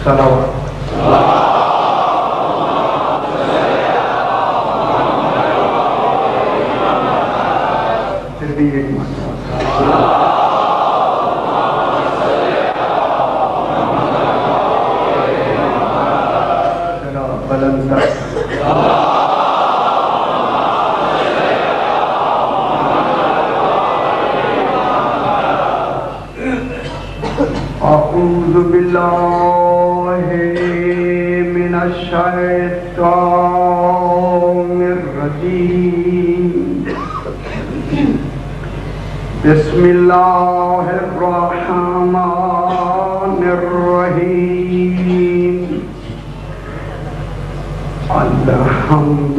پھر بھی ایک بلند اعوذ باللہ من الشیطان الرجیم بسم اللہ الرحمن الرحیم الحمد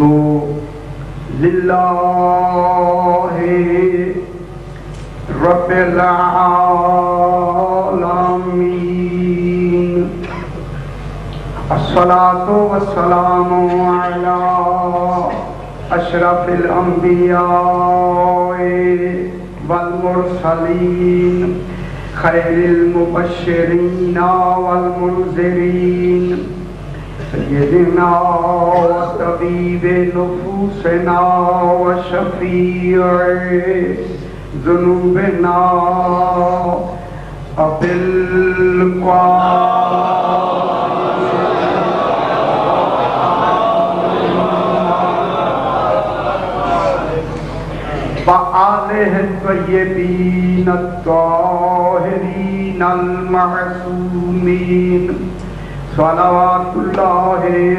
للہ رب العالمین الصلاة والسلام علی اشرف الانبیاء والمرسلین خیر المبشرین والمنذرین سیدنا وطبیب نفوسنا وشفیع ذنوبنا ابی وآلہ الطیبین الطاہرین المعصومین صلوات اللہ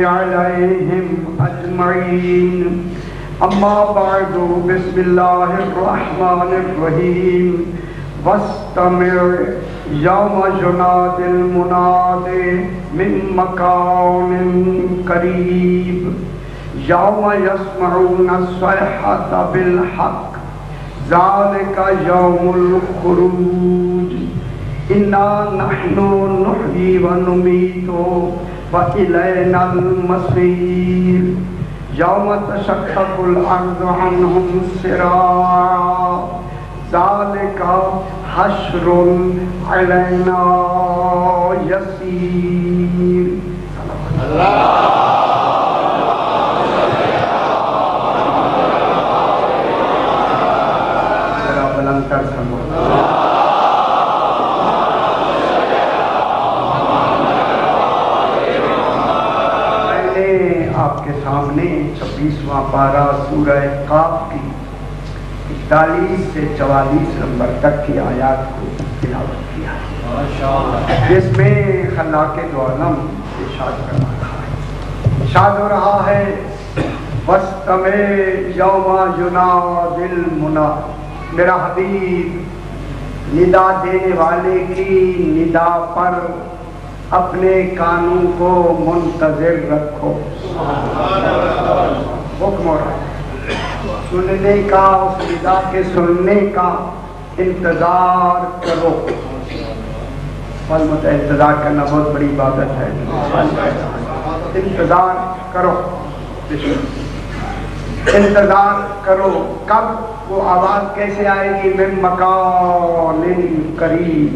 علیہم اجمعین اما بعد بسم اللہ الرحمن الرحیم واستمع یوم جناد المناد من مکان قریب یوم یسمعون الصیحۃ بالحق ذالک یوم الخروج انا نحن نحیی ونمیت والینا المصیر یوم تشقق الارض عنہم سراعا ذالک حشر علینا یسیر آپ کے سامنے 26واں پارہ سورہ قاف کی 41 سے 44 نمبر تک کی آیات کو تلاوت کیا ہے، جس میں خلاق دو عالم ارشاد کر رہا ہے، ارشاد ہو رہا ہے واستمع یوم یناد المناد، میرا حبیب ندا دینے والے کی ندا پر اپنے کانوں کو منتظر رکھو، حکم ہو رہا ہے سننے کا، اس ندا کے سننے کا انتظار کرو۔ انتظار کرنا بہت بڑی عبادت ہے، انتظار کرو، انتظار کرو۔ کب؟ وہ آواز کیسے آئے گی؟ من مکان قریب،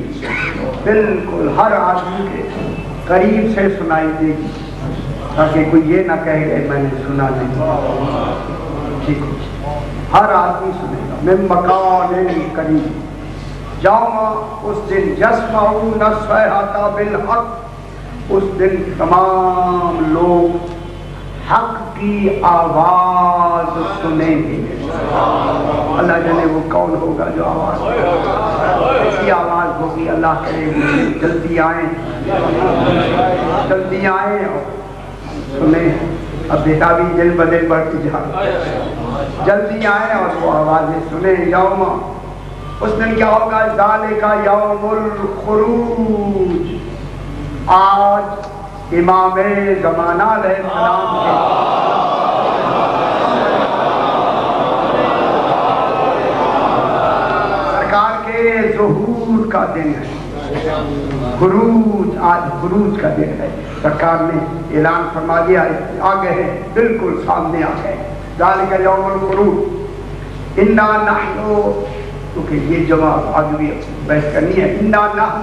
بالکل ہر آدمی کے قریب سے سنائی دے گی، تاکہ کوئی یہ نہ کہے کہ میں نے سنا نہیں، ٹھیک ہے، ہر آدمی سنے گا۔ من مکان قریب، یوم، اس دن، یسمعون الصیحۃ بالحق، اس دن تمام لوگ حق کی آواز سنیں گے۔ اللہ جانے وہ کون ہوگا جو آواز، ایسی آواز ہوگی، اللہ کرے جلدی آئیں، جلدی آئیں اور سنیں۔ اب بیٹا بھی دل بدل بڑھتی جا، جلدی آئیں اور وہ آوازیں سنیں۔ یوم، اس دن کیا ہوگا؟ ذالک یوم الخروج، آج امام زمانہ علیہ السلام کے سرکار کے ظہور کا دن ہے، خروج، آج خروج کا دن ہے۔ سرکار نے اعلان فرما دیا، آ گئے ہیں، بالکل سامنے آ گئے۔ ذالک یوم الخروج انا نحن، کیونکہ یہ جواب آگے بھی بحث کرنی ہے، انا نحن،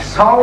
100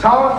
100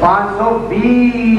520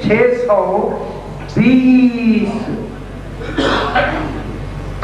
620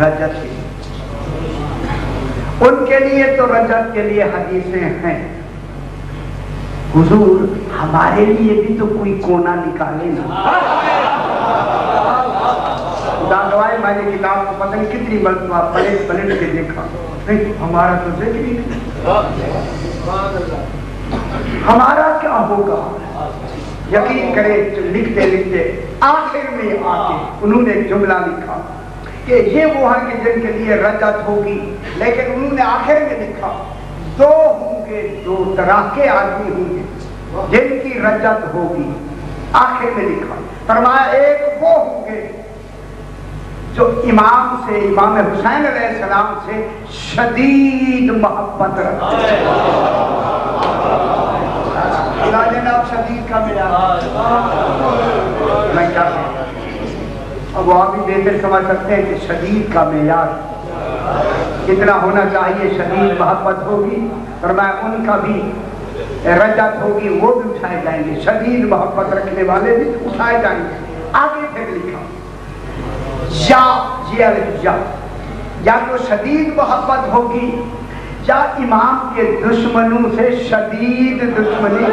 رجت کی، ان کے لیے تو رجت کے لیے حدیثیں ہیں. حضور ہمارے لیے بھی تو کوئی کونا نکالے نا. دادوائے میں نے کتاب کو پتہ نہیں کتنی مرتبہ پلٹ کے دیکھا، ہمارا تو ذکر ہی نہیں. ہمارا کیا ہوگا؟ یقین کرے لکھتے لکھتے آخر میں آ کے انہوں نے ایک جملہ لکھا کہ یہ وہ ہے کہ جن کے لیے رجت ہوگی، لیکن انہوں نے آخر میں لکھا دو ہوں گے، دو طرح کے آدمی ہوں گے جن کی رجت ہوگی. آخر میں لکھا، فرمایا ایک وہ ہوں گے جو امام سے، امام حسین علیہ السلام سے شدید محبت رکھتے ہیں. جناب شدید کا معیار میں کیا کہوں؟ اب وہ آپ بھی بہتر سمجھ سکتے ہیں کہ شدید کا معیار کتنا ہونا چاہیے. شدید محبت ہوگی، فرمایا ان کا بھی رجت ہوگی، وہ بھی اٹھائے جائیں گے. شدید محبت رکھنے والے بھی اٹھائے جائیں گے. آگے پھر لکھا یا تو شدید محبت ہوگی یا امام کے دشمنوں سے شدید دشمنی.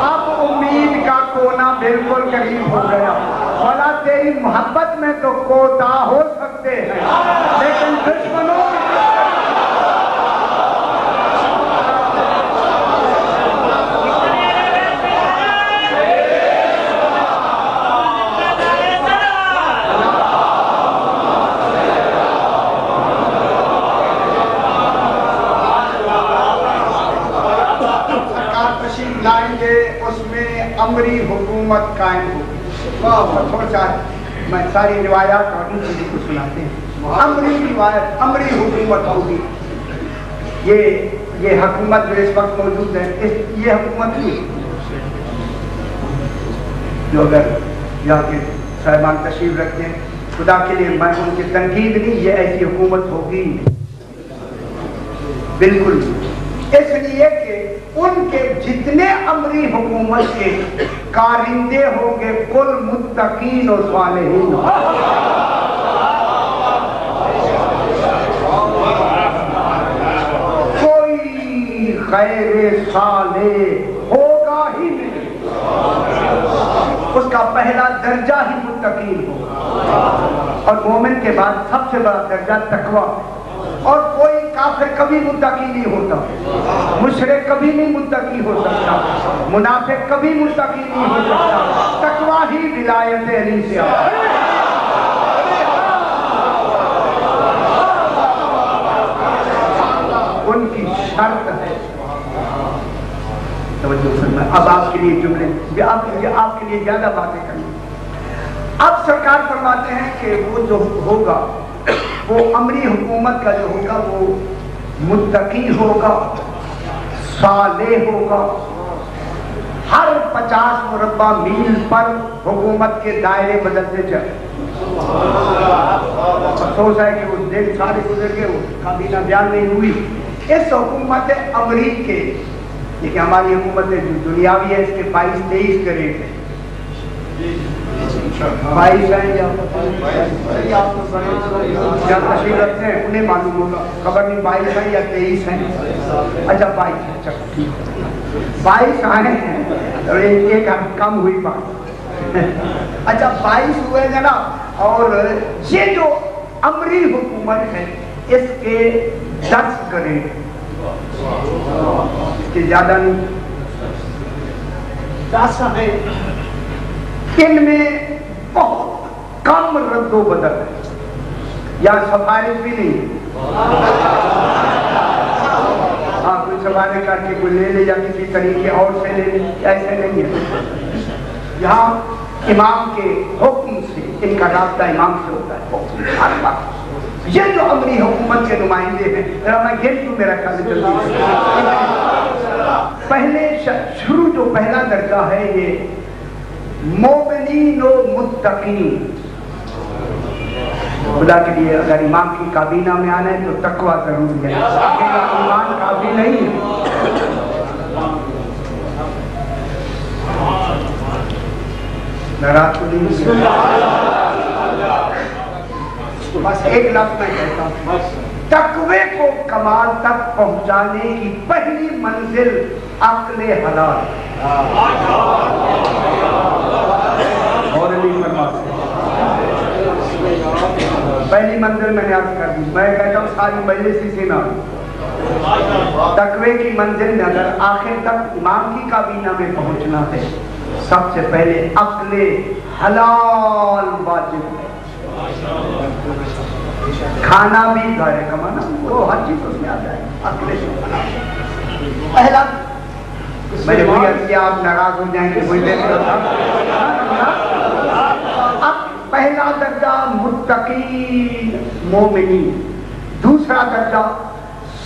اب امید کا کونا بالکل قریب ہو گیا. مولا تیری محبت میں تو کوتا ہو سکتے ہیں، لیکن دشمنوں لائیں گے، اس میں امری حکومت قائم ہوگی. تھوڑا سا میں ساری روایات اور ان چیزوں کو سناتے ہیں. امری روایت، امری حکومت ہوگی. یہ حکومت جو اس وقت موجود ہے، یہ حکومت نہیں جو اگر یہاں کے صاحبان تشریف رکھتے ہیں، خدا کے لیے میں ان کی تنقید نہیں، یہ ایسی حکومت ہوگی بالکل. اس لیے کہ ان کے جتنے امری حکومت کے کارندے ہوں گے کل متقین و صالحین. کوئی غیر صالح ہوگا ہی نہیں، اس کا پہلا درجہ ہی متقین ہوگا. اور مومن کے بعد سب سے بڑا درجہ تقویٰ. اور کوئی کافر کبھی متقی نہیں ہوتا، مشرک کبھی نہیں متقی ہو سکتا، منافق کبھی متقی نہیں ہو سکتا. تقویٰ ہی ولایت علی سے آتا ہے. ان کی شرط ہے. توجہ فرمائیں. اب آپ کے لیے جملے، آپ کے لیے زیادہ باتیں کریں. اب سرکار فرماتے ہیں کہ وہ جو ہوگا، وہ امری حکومت کا جو ہوگا وہ متقی ہوگا، صالح ہوگا. ہر 50 مربع میل پر حکومت کے دائرے بدلتے چلے. افسوس ہے کہ وہ دن سارے گزر گئے، وہ کابینہ بیان نہیں ہوئی. اس حکومت امری کے، لیکن ہماری حکومت دنیاوی ہے، اس کے 22-23 کے ریٹ ہے. 22 ہیں یا تشریف رکھتے ہیں انہیں معلوم ہوگا، خبر نہیں 22 ہیں یا 23 ہیں. اچھا 22 ہیں، چلو ٹھیک 22 آئے ہیں اور ایک کم ہوئی بات. اچھا 22 ہوئے جناب. اور یہ جو امری حکومت ہے اس کے 10 گریڈ، اس کے زیادہ نہیں، 10 ہیں. ان میں بہت کم رد و بدل ہے، یا سفارش بھی نہیں. ہاں کوئی سفارش کر کے کوئی لے لے یا کسی طریقے اور سے لے لے، ایسے نہیں ہے. یہاں امام کے حکم سے، ان کا رابطہ امام سے ہوتا ہے. ہر بات یہ جو امری حکومت کے نمائندے ہیں، میں گھر تو میرا خیال جلدی پہلے شروع جو پہلا درجہ ہے یہ مومنین و متقین. خدا کے لیے اگر امام کی کابینہ میں آنا ہے تو تقویٰ ضروری ہے، اکیلا ایمان کافی نہیں ہے۔ ناراض تو نہیں ہوئے؟ بس ایک لفظ میں کہتا ہوں، تقوی کو کمال تک پہنچانے کی پہلی منزل عقل حلال۔ اور نہیں فرماتے پہلی منزل میں نے عرض کر دی، میں کہتا ہوں ساری مجلس اسی نہ تقوی کی منزل میں اگر آخر تک امام کی کابینہ میں پہنچنا ہے، سب سے پہلے عقل حلال واجب ہے۔ کھانا بھی گھر کمانا وہ ہر چیز اس میں آ جائے، عقل حلال پہلا۔ میں نے وہی عرض کیا، آپ ناراض ہو جائیں کہ وہی دیکھ رہا اب پہلا درجہ متقین مومنین، دوسرا درجہ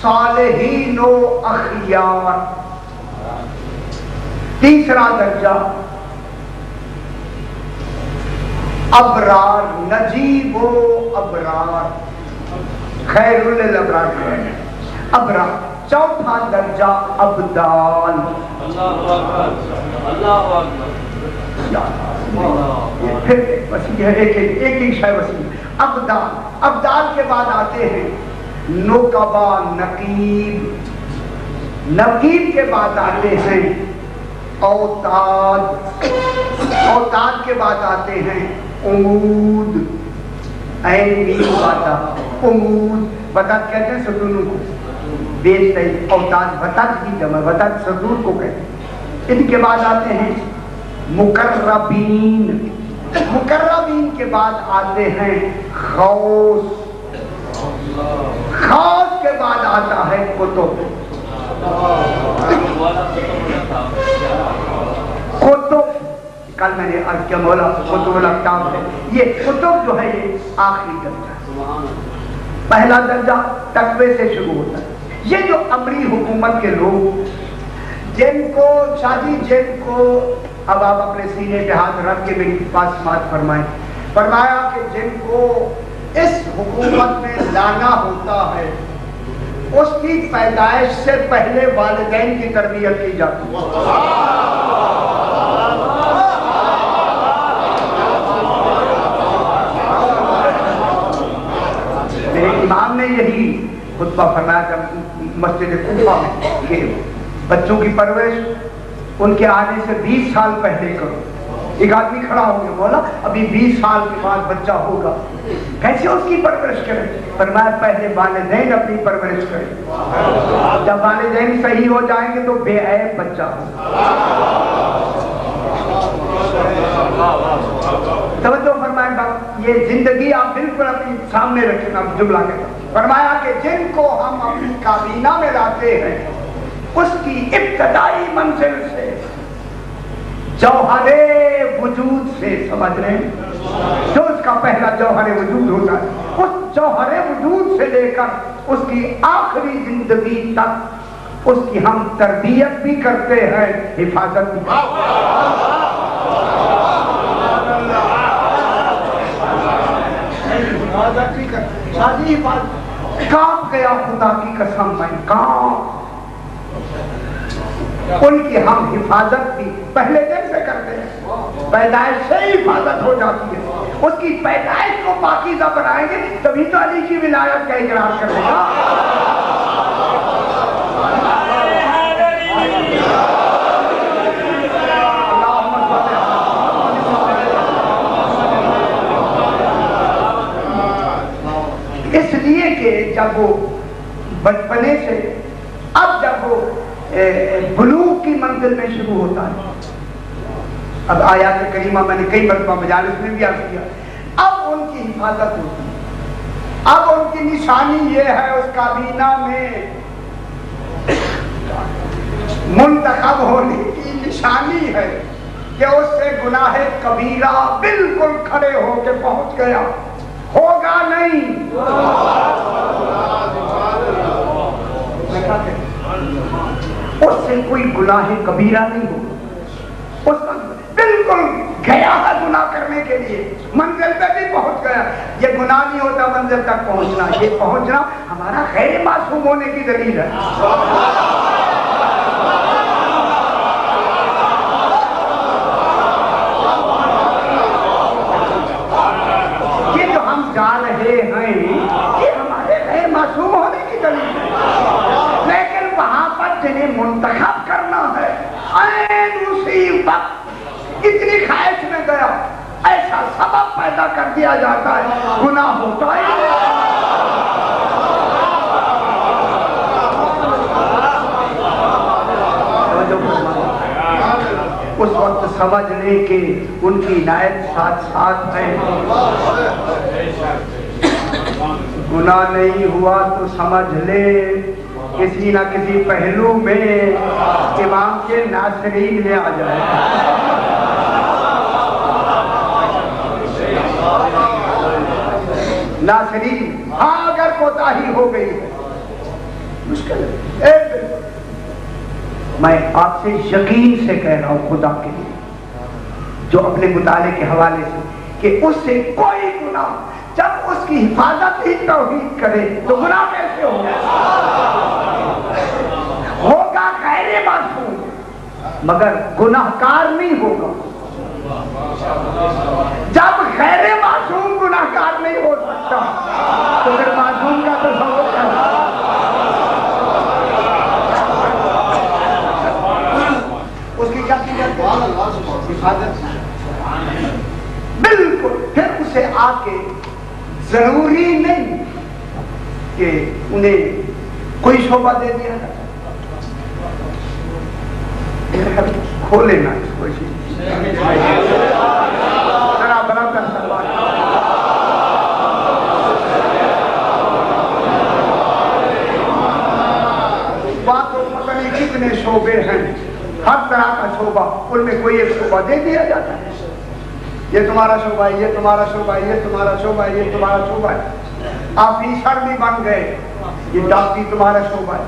صالحین و اخیار، تیسرا درجہ ابرار نجیب و ابرار، خیر للابرار ابرار، چوتھا درجہ ابدال۔ پھر وسیع ہے، ایک شے وسیع۔ ابدال کے بعد آتے ہیں نقبہ نقیب، نقیب کے بعد آتے ہیں اوتاد، اوتاد کے بعد آتے ہیں عمود، عین میم باتا عمود، وطد کہتے ہیں ستونوں کو، بیچ نہیں اوتاد وطد کی جمع، وطد ستون کو کہتے ہیں۔ ان کے بعد آتے ہیں مقربین، مقربین کے بعد آتے ہیں غوث، غوث کے بعد آتا ہے کتب، کتب کل میں نے عرض کیا مولا کتب الاقتاب ہے، یہ کتب جو ہے یہ آخری درجہ ہے۔ پہلا درجہ تقوی سے شروع ہوتا ہے۔ یہ جو امری حکومت کے لوگ جن کو شادی، جن کو اب آپ اپنے سینے پہ ہاتھ رکھ کے میری پاس بات فرمائیں، فرمایا کہ جن کو اس حکومت میں لانا ہوتا ہے اس کی پیدائش سے پہلے والدین کی تربیت کی جاتی ہے۔ میرے امام نے یہی خطبہ فرمایا تھا مسجد کوفہ میں کہ بچوں کی پرورش ان کے آنے سے 20 سال پہلے کرو۔ ایک آدمی کھڑا ہو گیا، مولا ابھی 20 سال کے بعد بچہ ہوگا، کیسے اس کی پرورش کریں؟ فرمایا پہلے والدین اپنی پرورش کریں، جب والدین صحیح ہو جائیں گے تو بے عیب بچہ ہو۔ توجہ فرمائیں، یہ زندگی آپ بالکل اپنی سامنے رکھیں۔ آپ جملہ کہتا فرمایا کہ جن کو ہم اپنی کابینہ میں لاتے ہیں اس کی ابتدائی منزل سے، جوہر وجود سے، سمجھ رہے ہیں جو اس کا پہلا جوہر وجود ہوتا ہے، اس جوہر وجود سے لے کر اس کی آخری زندگی تک اس کی ہم تربیت بھی کرتے ہیں، حفاظت بھی کرتے ہیں۔ شادی حفاظت کام گیا، خدا کی قسم میں کام، ان کی ہم حفاظت بھی پہلے دن سے کرتے ہیں، پیدائش سے ہی حفاظت ہو جاتی ہے۔ اس کی پیدائش کو پاکیزہ بنائیں گے تبھی تو علی کی ولایت کا اقرار کرے گا۔ اس لیے کہ جب وہ بچپنے سے اب جب وہ بلوغ کی منزل میں شروع ہوتا ہے، اب آیات کریمہ میں نے کئی مرتبہ مجالس میں بھی عرض کیا، اب ان کی حفاظت ہوتی ہے، اب ان کی نشانی یہ ہے اس کابینہ میں منتخب ہونے کی نشانی ہے کہ اس سے گناہ کبیرہ بالکل کھڑے ہو کے پہنچ گیا، ہوگا نہیں۔ اس سے کوئی گناہ کبیرہ نہیں ہوگا، اس کا بالکل گیا ہے گناہ کرنے کے لیے، منزل پہ بھی پہنچ گیا. یہ گناہ نہیں ہوتا منزل تک پہنچنا، یہ پہنچنا ہمارا غیر معصوم ہونے کی دلیل ہے. یہ جو ہم جا رہے ہیں یہ ہمارے غیر معصوم ہونے کی دلیل ہے. لیکن وہاں پر جنہیں منتخب کرنا ہے عین اسی وقت اتنی خواہش میں گیا، ایسا سبب پیدا کر دیا جاتا ہے، گناہ ہوتا ہے. اس وقت سمجھ لے کہ ان کی عنایت ساتھ ساتھ ہے. گناہ نہیں ہوا تو سمجھ لے کسی نہ کسی پہلو میں امام کے ناصرین میں آ جائے. ناصرین ہاں اگر کوتاہی ہو گئی ہے مشکل ہے. میں آپ سے یقین سے کہہ رہا ہوں خدا کے لیے جو اپنے مطالعے کے حوالے سے کہ اس سے کوئی گناہ جب اس کی حفاظت ہی توحید کرے تو گناہ کیسے ہوگا غیر معصوم مگر گناہ کار نہیں ہوگا. جب غیر معصوم گناہ کار نہیں ہو سکتا تو پھر معصوم کا تصور کرنا. اس کی کیا حفاظت بالکل. پھر اسے آ کے ضروری نہیں کہ انہیں کوئی شعبہ دے دیا جائے. کھولے نا اس کو ذرا برابر سوال. بات پتہ نہیں کتنے شعبے ہیں، ہر طرح کا شعبہ، ان میں کوئی ایک شعبہ دے دیا جاتا ہے. یہ تمہارا شعبہ ہے، یہ تمہارا شعبہ ہے، یہ تمہارا شعبہ ہے، یہ تمہارا شعبہ ہے. آفیسر بھی بن گئے، یہ ڈاکٹری تمہارا شعبہ ہے،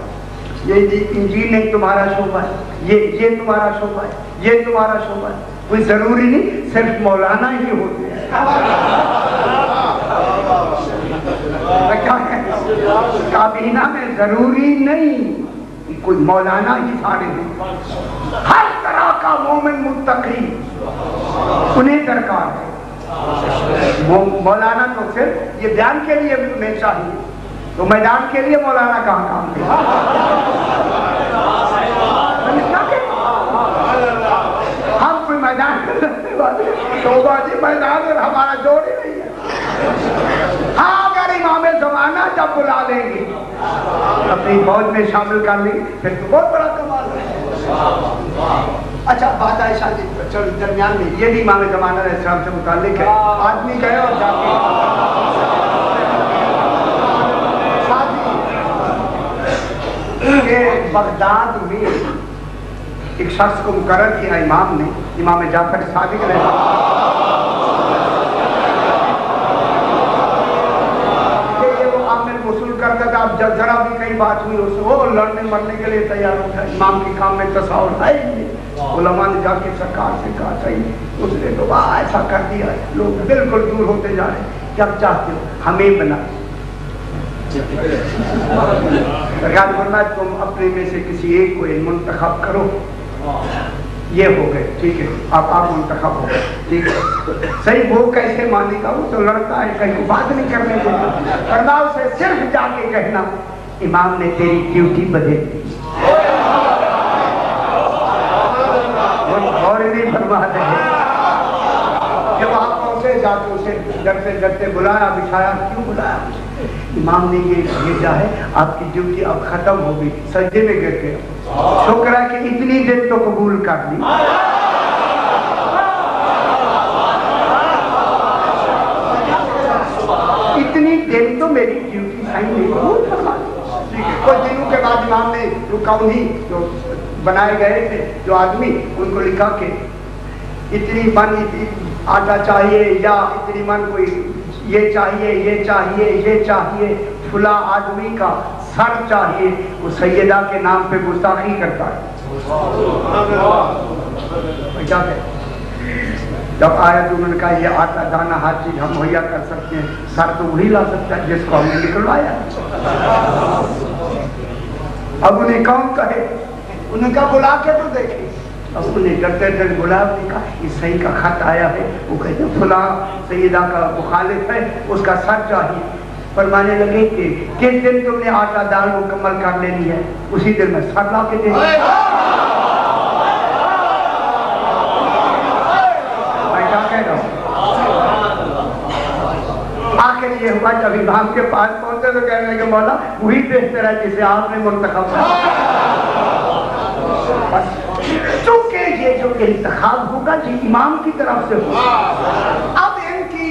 یہ انجینئرنگ تمہارا شعبہ ہے، یہ تمہارا شعبہ ہے، یہ تمہارا شعبہ ہے. کوئی ضروری نہیں صرف مولانا ہی ہوتے ہیں. کابینہ میں ضروری نہیں کوئی مولانا ہی سارے ہیں. ہر طرح کا مومن متقی انہیں درکار ہے. مولانا تو صرف یہ بیان کے لیے میں چاہیے تو میدان کے لیے مولانا کہاں کام کرے. ہم کوئی میدان شعبہ جی میدان اور ہمارا جوڑ ہی نہیں ہے. ہاں اگر امام زمانہ جب بلا لیں گے اپنی فوج میں شامل کر لیں پھر تو بہت بڑا کمال ہے. اچھا بات عائشہ جی درمیان میں یہ بھی امام زمانہ علیہ السلام سے متعلق ہے. آدمی گئے اور جا کے بغداد میں ایک شخص کو مقرر کیا امام نے، امام جعفر صادق علیہ السلام کرتا تھا. اب جب ذرا بھی کئی بات ہوئی اس وہ لڑنے مرنے کے لیے تیار ہوتا ہے. امام کے کام میں تصاور ہے ہی نہیں. علماء نے جا کے سرکار سے کہا صحیح اس نے تو ایسا کر دیا ہے لوگ بالکل دور ہوتے جا رہے ہیں. کیا چاہتے ہو ہمیں بنا. سرکار فرمایا تم اپنے میں سے کسی ایک کو منتخب کرو. یہ ہو گئے ٹھیک ہے آپ منتخب ہو گئے ٹھیک ہے صحیح. وہ کیسے مانے گا وہ تو لڑتا ہے کہیں بات نہیں کرنے دیتا. کرنا اسے صرف جا کے کہنا امام نے تیری ڈیوٹی بدل دی. اور نہیں فرما رہے جب آپ پہنچے جا کے اسے ڈرتے ڈرتے بلایا بچھایا. کیوں بلایا؟ امام نے یہ بھیجا ہے آپ کی ڈیوٹی اب ختم ہوگی. سجدے میں گر کے شکر ہے کہ اتنی دیر تو قبول کر لی. اتنی دیر تو میری ڈیوٹی سائن نہیں ہوئی. کچھ دنوں کے بعد امام نے رکاؤنی جو بنائے گئے تھے جو آدمی ان کو لکھا کہ اتنی من آٹا چاہیے یا اتنی من کوئی یہ چاہیے یہ چاہیے یہ چاہیے فلاں آدمی کا سر چاہیے. وہ سیدہ کے نام پہ گستاخی کرتا ہے. جب آیا تو انہوں نے کہا یہ آٹا دانا ہر چیز ہم مہیا کر سکتے ہیں، سر تو وہی لا سکتا ہے جس کو ہم نے نکلوایا۔ اب انہیں کون کہے؟ انہوں نے کہا بلا کے تو دیکھیں۔ اب انہیں ڈرتے ڈر بلا نے کہا یہ صحیح کا خط آیا ہے، وہ کہتے فلاں سیدہ کا مخالف ہے، اس کا سر چاہیے۔ فرمانے لگے کہ کس دن تم نے آٹا دال مکمل کر لینی ہے، اسی دن میں سر لا کے دے دوں۔ آخر یہ ہوا جب امام کے پاس پہنچے تو کہنے لگے مولا وہی بہتر ہے جسے آپ نے منتخب کیا۔ چونکہ یہ جو انتخاب ہوگا یہ امام کی طرف سے ہوگا۔ اب ان کی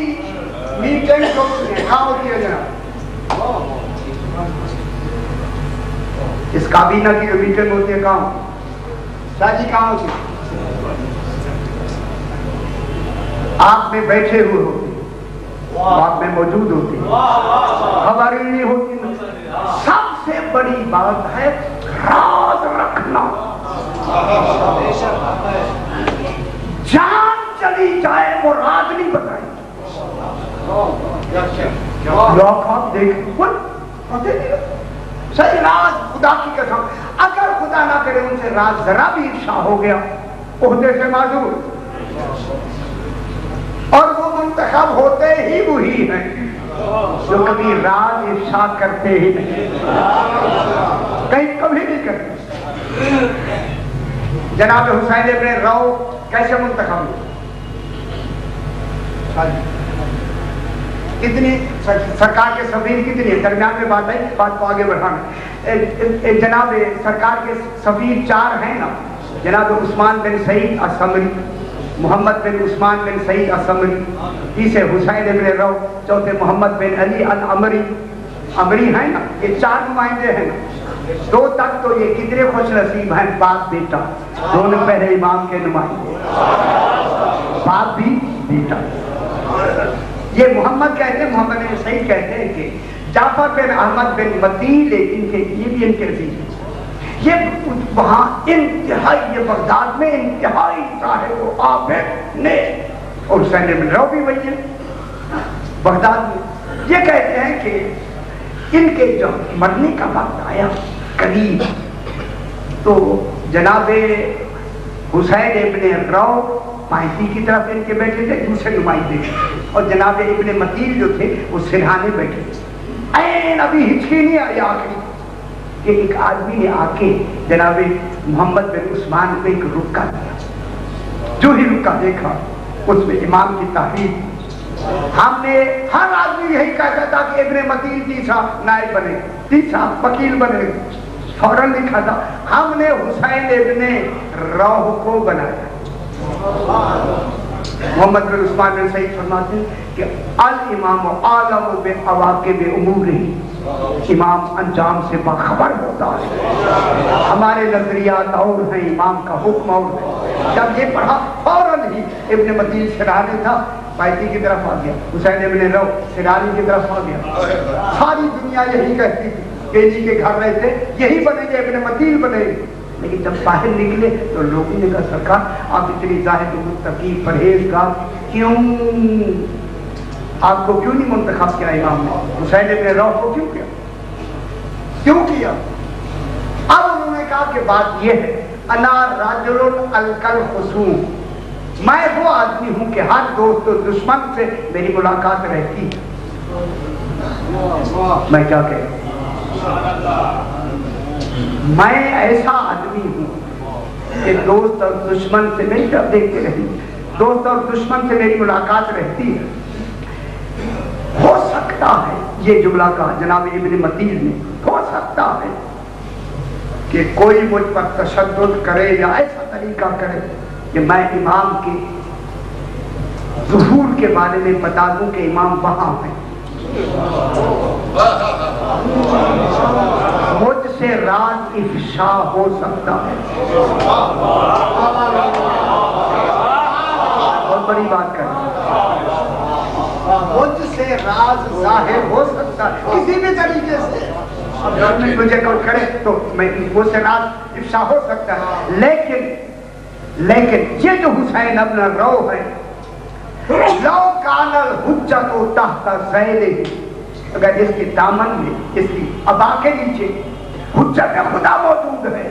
میٹنگ کہاں ہوتی ہے جناب؟ اس کابینہ کی جو میٹنگ ہوتی ہے کہاں؟ شاہ جی کہاں ہوتی ہے؟ آپ میں بیٹھے ہوئے ہوتے، آپ میں موجود ہوتی، خبر ہی نہیں ہوتی۔ سب سے بڑی بات ہے راز رکھنا۔ جان چلی جائے وہ راز نہیں بتائیں۔ لوگ آپ دیکھیں صحیح راز خدا کی قسم، اگر خدا نہ کرے ان سے راز ذرا بھی افشا ہو گیا عہدے سے معذور، اور وہ منتخب ہوتے ہی وہی ہیں جو کبھی راز افشا کرتے ہی نہیں، کہیں کبھی نہیں کرتے۔ جناب حسین ابن رو کیسے منتخب ہوئے؟ کتنی سرکار کے سفیر کتنی ہے؟ درمیان میں بات ہے، بات کو آگے بڑھانا۔ جناب سرکار کے سفیر 4 ہیں نا، جناب عثمان بن سعید السمری، محمد بن عثمان بن سعید السمری، تیسرے حسین ابن رو، چوتھے محمد بن علی العمری، عمری ہیں نا، یہ 4 نمائندے ہیں نا۔ 2 تک تو یہ کتنے خوش نصیب ہیں، باپ بیٹا دونوں پہلے امام کے نمائندے، باپ بھی بیٹا۔ یہ محمد کہتے ہیں، محمد بن سعید کہتے ہیں کہ جعفر بن احمد بن متیل ان کے یہ بھی ان کے عزیز ہیں۔ یہ وہاں انتہائی، یہ بغداد میں انتہائی صاحب و عابد نے، اور حسین بن رو بھی وہی ہے بغداد میں۔ یہ کہتے ہیں کہ ان کے جو مرنے کا وقت آیا قریب، تو جناب حسین ابن رو مہدی کی طرف ان کے بیٹھے تھے، دوسرے نمائندے، اور جناب ابن متیل جو تھے وہ سرہانے بیٹھے تھے۔ این ابھی ہچکی نہیں آئی آخری کہ ایک آدمی نے آ کے جناب محمد بن عثمان کو ایک رکا دیا، جو ہی رکا دیکھا اس میں امام کی تحریر۔ ہم نے ہر آدمی یہی کہتا تھا کہ ابن متیل تیسرا نائب بنے، تیسرا وکیل بنے، فوراً لکھا تھا۔ ہم نے حسین ابن روح کو بنایا۔ محمد بن عثمان بن سعید فرماتے ہیں کہ الامام عالم بعواقب امورہ، امام انجام سے باخبر ہوتا ہے۔ ہمارے نظریات اور ہیں، امام کا حکم اور ہے۔ جب یہ پڑھا فوراً ہی ابن متیل سرہانے تھا، مہدی کی طرف آ گیا، حسین ابن رو سرہانے کی طرف آ گیا۔ ساری دنیا یہی کہتی تھی کہ جی کے گھر رہتے یہی بنے گے، ابن متیل بنے گے، لیکن جب باہر نکلے تو لوگوں نے کہا سرکار آپ اتنی زاہد و متقی پرہیزگار کیوں، آپ کو کیوں نہیں منتخب کیا امام نے؟ حسین ابن رو کو کیوں کیا؟ اب انہوں نے کہا کہ بات یہ ہے، انا رجل القل خصوم، میں وہ آدمی ہوں کہ ہر دوست و دشمن سے میری ملاقات رہتی ہے۔ میں کیا کہوں، میں ایسا آدمی ہوں کہ دوست اور دشمن سے میری طرف دیکھتے رہی، دوست اور دشمن سے میری ملاقات رہتی ہے۔ ہو سکتا ہے، یہ جملہ کہا جناب ابن متیل نے، ہو سکتا ہے کہ کوئی مجھ پر تشدد کرے یا ایسا طریقہ کرے کہ میں امام کے ظہور کے بارے میں بتا دوں کہ امام وہاں ہیں، مجھ سے راز افشا ہو سکتا ہے۔ بہت بڑی بات کر، مجھ سے راز ظاہر ہو سکتا ہے کسی بھی طریقے سے، مجھے کوئی کرے تو میں مجھ سے راز افشا ہو سکتا ہے، لیکن یہ جو حسین ابن رو ہے لو کانل حجت و تحت ذیلہ، اگر اس کے دامن میں، اس کی ابا کے نیچے حجت خدا موجود ہے،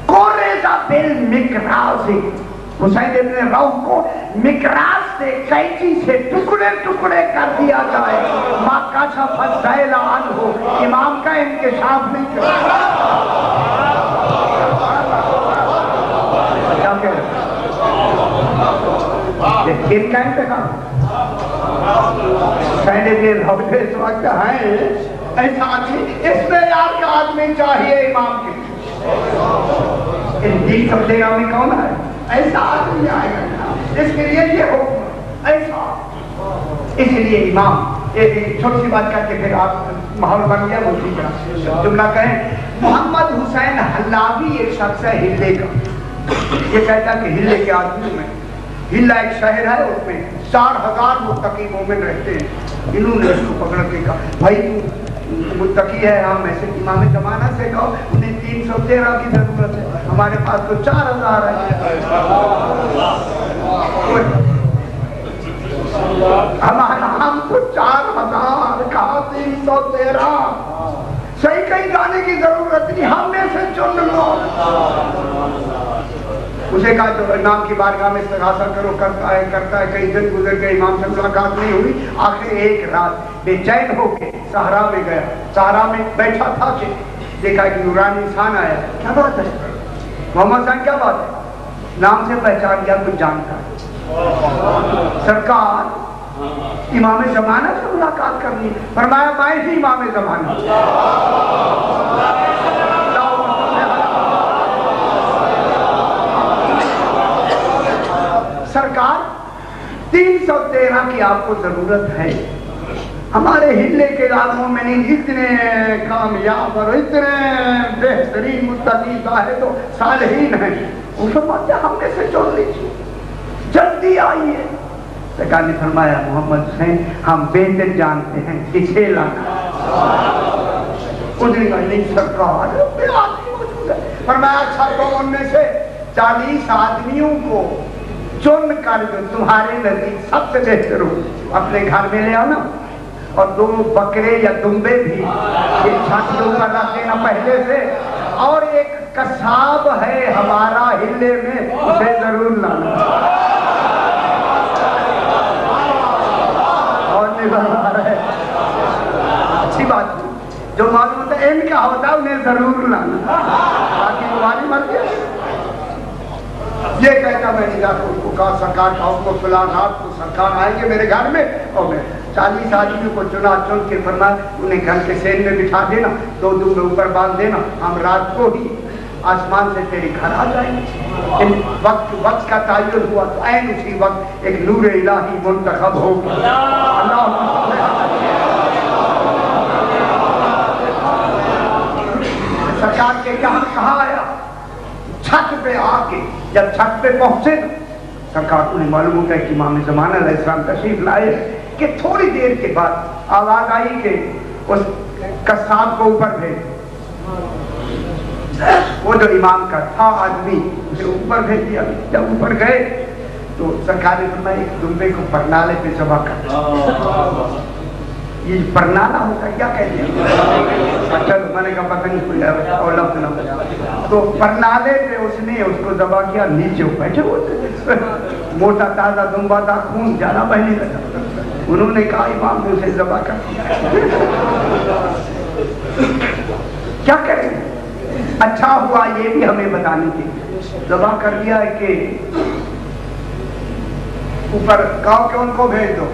کوریزہ بالمقراض، حسین ابن روح کو مقراض سے، قینچی سے ٹکڑے ٹکڑے کر دیا جائے، ما کشف الذیل عنہ، امام کا انکشاف نہیں کرتا۔ کیا کہہ رہے ان کا انتخاب حسین ابن روح اس وقت ہیں ایسا آدمی، اس میں یار کا آدمی چاہیے امام کے، ان دین سمجھے میں کون ہے؟ ایسا آدمی آئے گا، اس کے لیے یہ حکم ایسا۔ اس لیے امام ایک چھوٹی سی بات کر کے پھر آپ ماحول بن گیا، وہ ٹھیک ہے جملہ کہیں، محمد حسین حلاوی ایک شخص ہے ہلے کا، یہ کہتا کہ ہلے کے آدمی میں، ہلا ایک شہر ہے، اس میں 4000 متقی مومن رہتے ہیں، انہوں نے اس کو پکڑ کے کہا بھائی تو متقی ہے، ہم ایسے امام زمانہ سے کہو، انہیں 313 کی ضرورت ہے، ہمارے پاس تو 4000 ہے، ہم تو 4000 کہا 313، صحیح کہیں جانے کی ضرورت نہیں، ہم میں سے چن لو۔ اسے کہا جو امام کی بارگاہ میں استغاثہ کرو، کرتا ہے، کئی دن گزر گئے، امام سے ملاقات نہیں ہوئی، آخر ایک رات بے چین ہو کے صحرا میں گیا، صحرا میں بیٹھا تھا کہ دیکھا کہ نورانی انسان آیا، کیا بات ہے محمد صاحب، کیا بات ہے؟ نام سے پہچان گیا، کچھ جانتا ہے، سرکار امام زمانہ سے ملاقات کرنی، فرمایا میں ہی امام زمانہ۔ سرکار 313 کی آپ کو ضرورت ہے، ہمارے ہلے کے عالموں میں نہیں، اتنے کامیاب اور اتنے بہترین متقی زاہد و صالحین ہیں، وہ فرماتے ہیں ہم میں سے چن لیجیے، جلدی آئیے۔ سرکار نے فرمایا محمد حسین ہم بہتر جانتے ہیں، اسے لانا۔ ادھر نہیں سرکار آدمی موجود ہے، فرمایا اچھا تو ان میں سے 40 آدمیوں کو چن کر جو تمہارے نزدیک سب سے بہتر ہو اپنے گھر میں لے آنا، اور 2 بکرے یا دمبے بھی یہ چھت کے اوپر رکھ دینا پہلے سے، اور ایک قصاب ہے ہمارا ہلے میں، اسے ضرور لانا۔ اور نہیں بتا رہے، اچھی بات ہے، جو معلوم ہوتا ہے ان کا ہوتا ہے انہیں ضرور لانا، باقی تمہاری مرضی ہے۔ یہ کہتا میں نہیں جاتا، اس کو کہا سرکار کا حکم فلاں رات کو سرکار آئیں گے میرے گھر میں، اور میں 40 آدمیوں کو چنا چن کے فرمایا انہیں گھر کے سین میں بٹھا دینا، 2 دن اوپر باندھ دینا، ہم رات کو ہی آسمان سے تیرے گھر آ جائیں گے۔ وقت کا تعین ہوا تو عین اسی وقت ایک نور الہی منتخب ہو گیا۔ سرکار کے کہاں آیا؟ چھت پہ آ کے جب چھت پہ پہنچے سرکار کو نہیں معلوم ہوتا ہے کہ امام زمانہ علیہ السلام تشریف لائے، کہ تھوڑی دیر کے بعد آواز آئی کہ اس قصاب کو اوپر بھیج، وہ جو امام کا تھا آدمی اسے اوپر بھیج دیا۔ جب اوپر گئے تو سرکار نے فرمایا ایک دمبے کو پرنالے پہ ذبح کر۔ یہ پرنالا ہوتا ہے، کیا کہتے ہیں؟ اچھا میں نے کہا پتہ نہیں کوئی اور لفظ نہ، تو پرنالے پہ اس نے اس کو ذبح کیا، نیچے بیٹھے ہوتے، موٹا تازہ دمبا تھا، خون زیادہ بہنے لگا، انہوں نے کہا امام نے اسے ذبح کر دیا، کیا کریں؟ اچھا ہوا یہ بھی ہمیں بتانے کے ذبح کر دیا ہے کہ اوپر کہو کہ ان کو بھیج دو،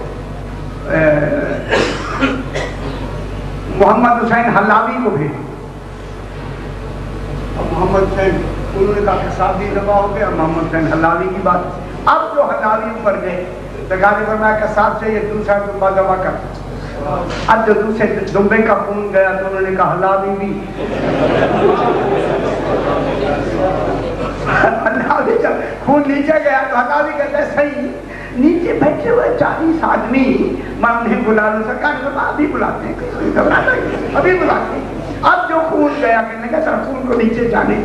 محمد حسین حلاوی کو بھیج۔ محمد حسین انہوں نے کہا کہ ساتھ ہی ذبح ہو گیا، محمد حسین حلاوی کی بات۔ اب جو حلاوی اوپر گئے سرکار نے فرمایا کہ ساتھ سے یہ دوسرا دمبا ذبح کر۔ اب جو دوسرے دمبے کا خون گیا تو انہوں نے کہا حلاوی بھی، حلاوی جب خون نیچے گیا تو حلاوی کہتا ہے صحیح، نیچے بیٹھے ہوئے 40 آدمی میں انہیں بلا لوں، سرکار نے کہا ابھی بلاتے ہیں، ابھی بلاتے ہیں۔ اب جو خون گیا کہنے کا سر خون کو نیچے جانے،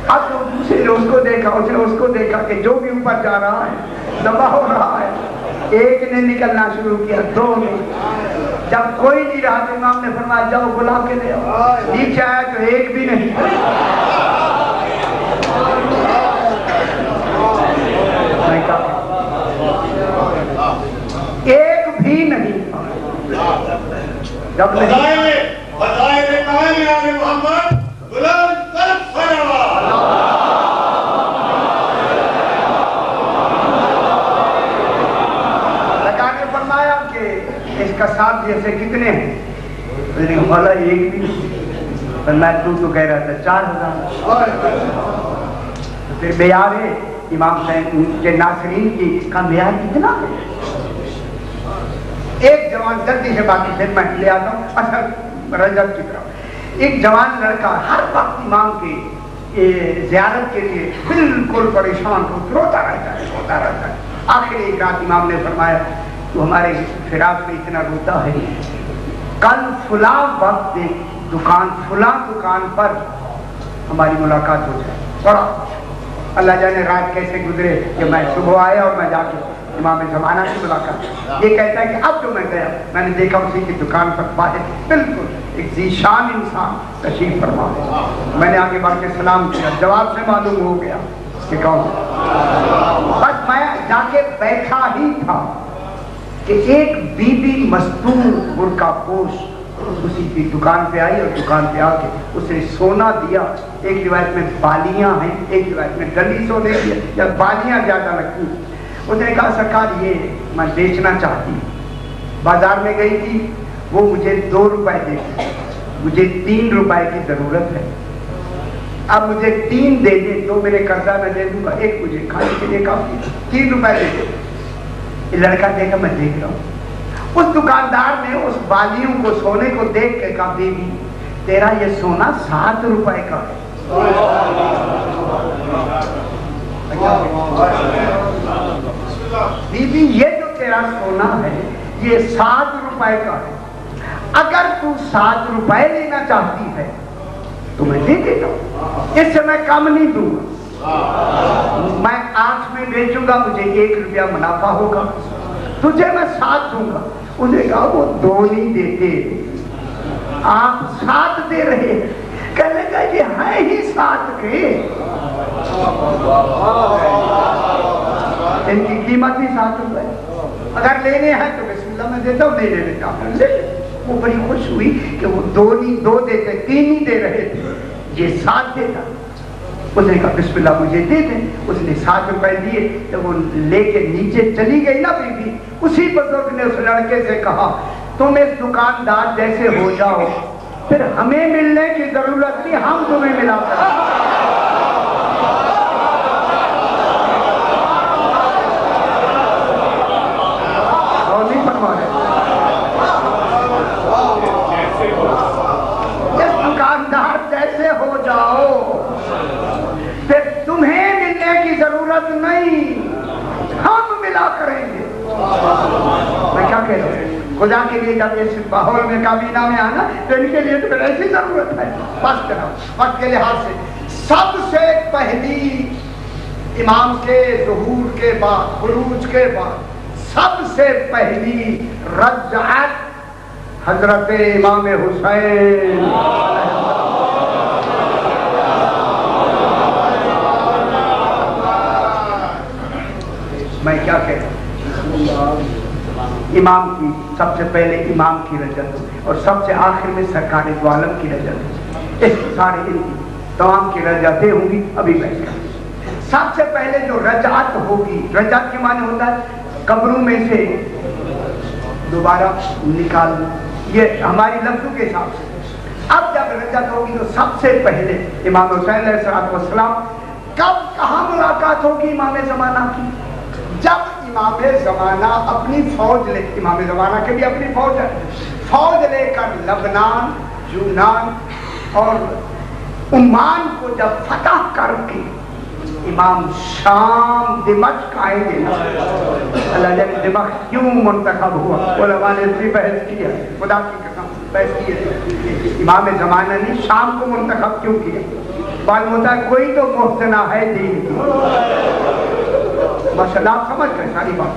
اب دوسرے نے اس کو دیکھا، اس نے اس کو دیکھا کہ جو بھی اوپر جا رہا ہے ذبح ہو رہا ہے، ایک نے نکلنا شروع کیا، دو نے، جب کوئی نہیں رہا تو امام نے فرمایا جاؤ بلا کے لے آؤ، نیچے آیا تو ایک بھی نہیں، ایک بھی نہیں، جب اس کا ساتھ جیسے کتنے ہیں؟ والا ایک بھی نہیں، میں تو کہہ رہا تھا 4000۔ پھر بیار ہے امام صاحب کے ناصرین کی کا بیار کتنا ہے؟ ایک جوان جلدی سے باقی پھر میں لے آتا ہوں اصل رجب کی طرف، ایک جوان لڑکا ہر وقت امام کی زیارت کے لیے بالکل پریشان روتا رہتا ہے۔ آخر ایک رات امام نے فرمایا تو ہمارے فراق میں اتنا روتا ہے، کل فلاں وقت دکان فلاں دکان پر ہماری ملاقات ہو جائے۔ بڑا اللہ جانے رات کیسے گزرے کہ میں صبح آیا اور میں جا کے امام زمانہ کی ملاقات، یہ کہتا ہے کہ اب جو میں گیا میں نے دیکھا اسی کی دکان پر باہر بالکل ایک ذیشان انسان تشریف فرما ہے۔ میں نے آگے بڑھ کے سلام کیا، جواب سے معلوم ہو گیا کہ کون، بس میں جا کے بیٹھا ہی تھا کہ ایک بی بی مستور برقع پوش اسی کی دکان پہ آئی اور دکان پہ آ کے اس نے سونا دیا، ایک روایت میں بالیاں ہیں، ایک روایت میں ڈلی سونے کی یا بالیاں زیادہ لگتی، اس نے کہا سرکار یہ میں بیچنا چاہتی ہوں، بازار میں گئی تھی، وہ مجھے 2 روپے دے دی، مجھے 3 روپے کی ضرورت ہے، اب مجھے 3 دے دیں، 2 میرے قرضہ میں دے دوں گا، 1 مجھے کھانے کے لیے کافی، 3 روپے دے دیں۔ لڑکا دیکھا میں دیکھ رہا ہوں، اس دکاندار نے اس بالیوں کو سونے کو دیکھ کے کہا بی بی تیرا یہ سونا 7 روپے کا ہے۔ بی بی یہ جو تیرا سونا ہے یہ 7 روپے کا ہے، اگر تو 7 روپے لینا چاہتی ہے تو میں دے دیتا ہوں، اس سے میں کم نہیں دوں گا، میں 8 میں بیچوں گا، مجھے 1 روپیہ منافع ہوگا، تجھے میں 7 دوں گا۔ انہوں نے کہا وہ 2 نہیں دیتے، آپ 7 دے رہے ہیں، کہنے لگا یہ ہے ہی 7 کے، ان کی قیمت ہی 7 روپے، اگر لینے ہیں تو بسم اللہ میں دیتا ہوں، نہیں لینے کا لے لے۔ وہ بڑی خوش ہوئی کہ وہ 2 نہیں 2 دیتے، 3 نہیں دے رہے تھے، یہ 7 دیتا۔ اس نے کہا بسم اللہ مجھے دے دیں، اس نے 7 روپے دیے، جب وہ لے کے نیچے چلی گئی نا بی بی، اسی بزرگ نے اس لڑکے سے کہا تم اس دکاندار جیسے ہو جاؤ، پھر ہمیں ملنے کی ضرورت نہیں، ہم تمہیں ملا کر ہو جاؤ، پھر تمہیں ملنے کی ضرورت نہیں، ہم ملا کریں گے۔ میں کیا کہہ رہا ہوں، خدا کے لیے جب اس ماحول میں کابینہ میں آنا تو ان کے لیے تو پھر ایسی ضرورت ہے۔ بس کرو وقت کے لحاظ سے سب سے پہلی امام کے ظہور کے بعد، خروج کے بعد سب سے پہلی رجعت حضرت امام حسین، میں کیا کہتا ہوں، امام کی سب سے پہلے امام کی رجعت اور سب سے آخر میں سرکار دو عالم کی رجعت، اس سارے ان کی تمام کی رجعتیں ہوں گی۔ ابھی بیٹھ کر سب سے پہلے جو رجعت ہوگی، رجعت کے معنی ہوتا ہے قبروں میں سے دوبارہ نکالنا، یہ ہماری لفظوں کے حساب سے۔ اب جب رجعت ہوگی تو سب سے پہلے امام حسین علیہ السلام کب کہاں ملاقات ہوگی امام زمانہ کی؟ جب امام زمانہ اپنی فوج لے، امام زمانہ کے بھی اپنی فوج ہے، فوج لے کر لبنان، یونان اور عمان کو جب فتح کر کے امام شام دمشق آئیں گے، اللہ جانے دمشق کیوں منتخب ہوا، علماء نے اس کی بحث کی ہے، خدا کی قسم بحث کی ہے، امام زمانہ نے شام کو منتخب کیوں کیا؟ معلوم ہوتا ہے کوئی تو محسنہ ہے دین کی، ماشاءاللہ آپ سمجھ گئے ساری بات۔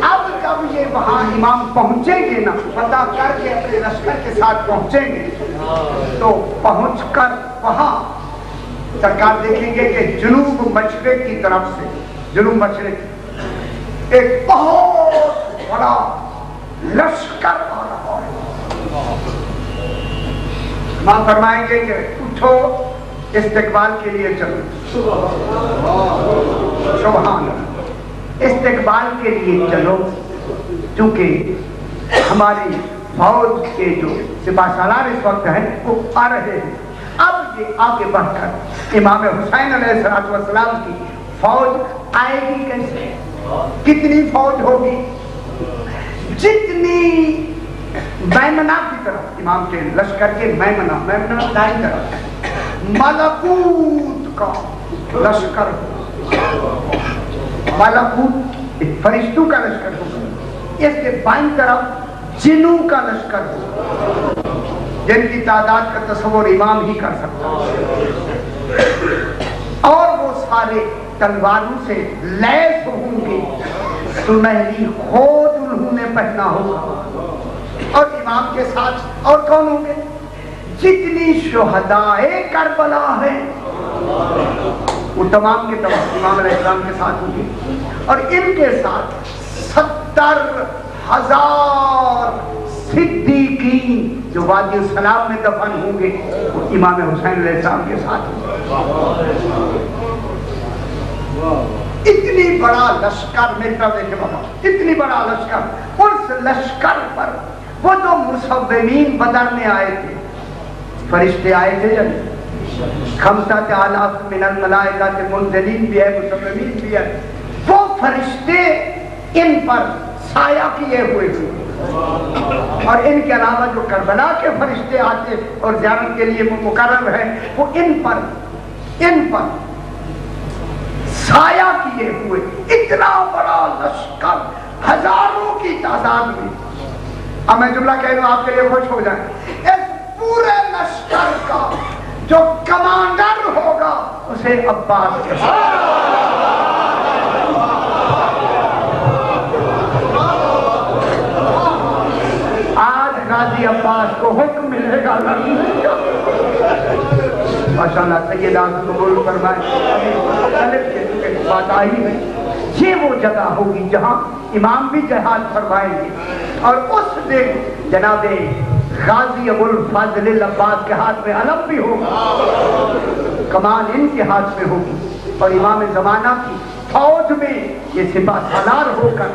اب جب یہ وہاں امام پہنچیں گے نا، فتح کر کے اپنے لشکر کے ساتھ پہنچیں گے، تو پہنچ کر وہاں سرکار دیکھیں گے کہ جنوب مشرق کی طرف سے، جنوب مشرق ایک بہت بڑا لشکر آ رہا ہے۔ امام فرمائیں گے کہ اٹھو، استقبال کے لیے چلو۔ سبحان اللہ، استقبال کے لیے چلو، کیونکہ ہماری فوج کے جو سپاہ سالار اس وقت ہیں وہ آ رہے ہیں۔ اب یہ آگے بڑھ کر امام حسین علیہ السلام کی فوج آئے گی کیسے؟ کتنی فوج ہوگی؟ جتنی میمنہ کی طرف، امام کے لشکر کے میمنہ دائیں طرف ملکوت کا لشکر، ملکوت ایک فرشتوں کا لشکر ہوگا، اس کے بائیں طرف جنوں کا لشکر ہوگا، جن کی تعداد کا تصور امام ہی کر سکتا ہے، اور وہ سارے تلواروں سے لیس ہوں گے، سنہری خود انہوں نے پہنا ہوگا، اور امام کے ساتھ اور کون ہوں گے؟ جتنی شہدائے کربلا ہیں وہ تمام کے تمام امام علیہ السلام کے ساتھ ہوں گے، اور ان کے ساتھ 70,000 صدیقین جو وادی السلام میں دفن ہوں گے وہ امام حسین علیہ السلام کے ساتھ ہوں گے۔ اتنی بڑا لشکر، میری طرف دیکھیں بابا، اتنی بڑا لشکر، اس لشکر پر وہ جو مصومین بدر میں آئے تھے، فرشتے آئے تھے جب خمسۃ آلاف من الملائکۃ منزلین بھی ہے، مصومین بھی ہے، وہ فرشتے ان پر سایہ کیے ہوئے تھے، اور ان کے علاوہ جو کربلا کے فرشتے آتے اور زیارت کے لیے مقرر ہیں وہ ان پر سایہ کیے ہوئے، اتنا بڑا لشکر، ہزاروں کی تعداد میں۔ اب میں جملہ کہہ رہا ہوں، آپ کے لیے خوش ہو جائیں، اس پورے لشکر کا جو کمانڈر ہوگا اسے عباس کے ساتھ، آج غازی عباس کو حکم ملے گا لڑنے کا۔ ماشاءاللہ سیدہ قبول فرمائے، بات آئی ہے، یہ وہ جگہ ہوگی جہاں امام بھی جہاد فرمائیں گے، اور اس دن جناب غازی ابو الفضل العباس کے ہاتھ میں علم بھی ہوگا، کمان ان کے ہاتھ میں ہوگی، اور امام زمانہ کی فوج میں یہ سپاہ سالار ہو کر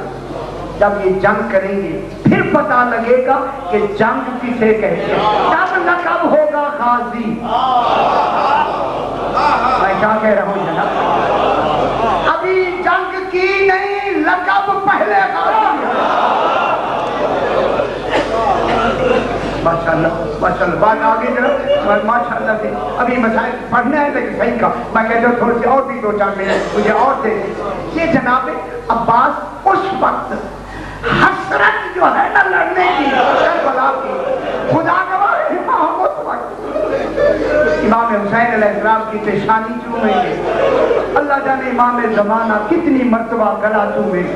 جب یہ جنگ کریں گے پھر پتہ لگے گا کہ جنگ کسے کہتے ہیں، تب لقب ہوگا غازی۔ میں کیا کہہ رہا ہوں جناب، ابھی جنگ کی نہیں، لقب پہلے غازی۔ ماشاءاللہ ماشاءاللہ، بات آگے جناب، ماشاءاللہ سے ابھی مسائل پڑھنا ہے لیکن صحیح کا میں کہتا ہوں تھوڑی سی اور بھی 2-4 منٹ مجھے اور دے دیں۔ یہ جناب عباس اس وقت حسرت جو ہے نا لڑنے کی، کربلا کی، خدا گواہ امام اس وقت امام حسین علیہ السلام کی پیشانی چومیں گے، اللہ جانے امام زمانہ کتنی مرتبہ گلا چومیں گے،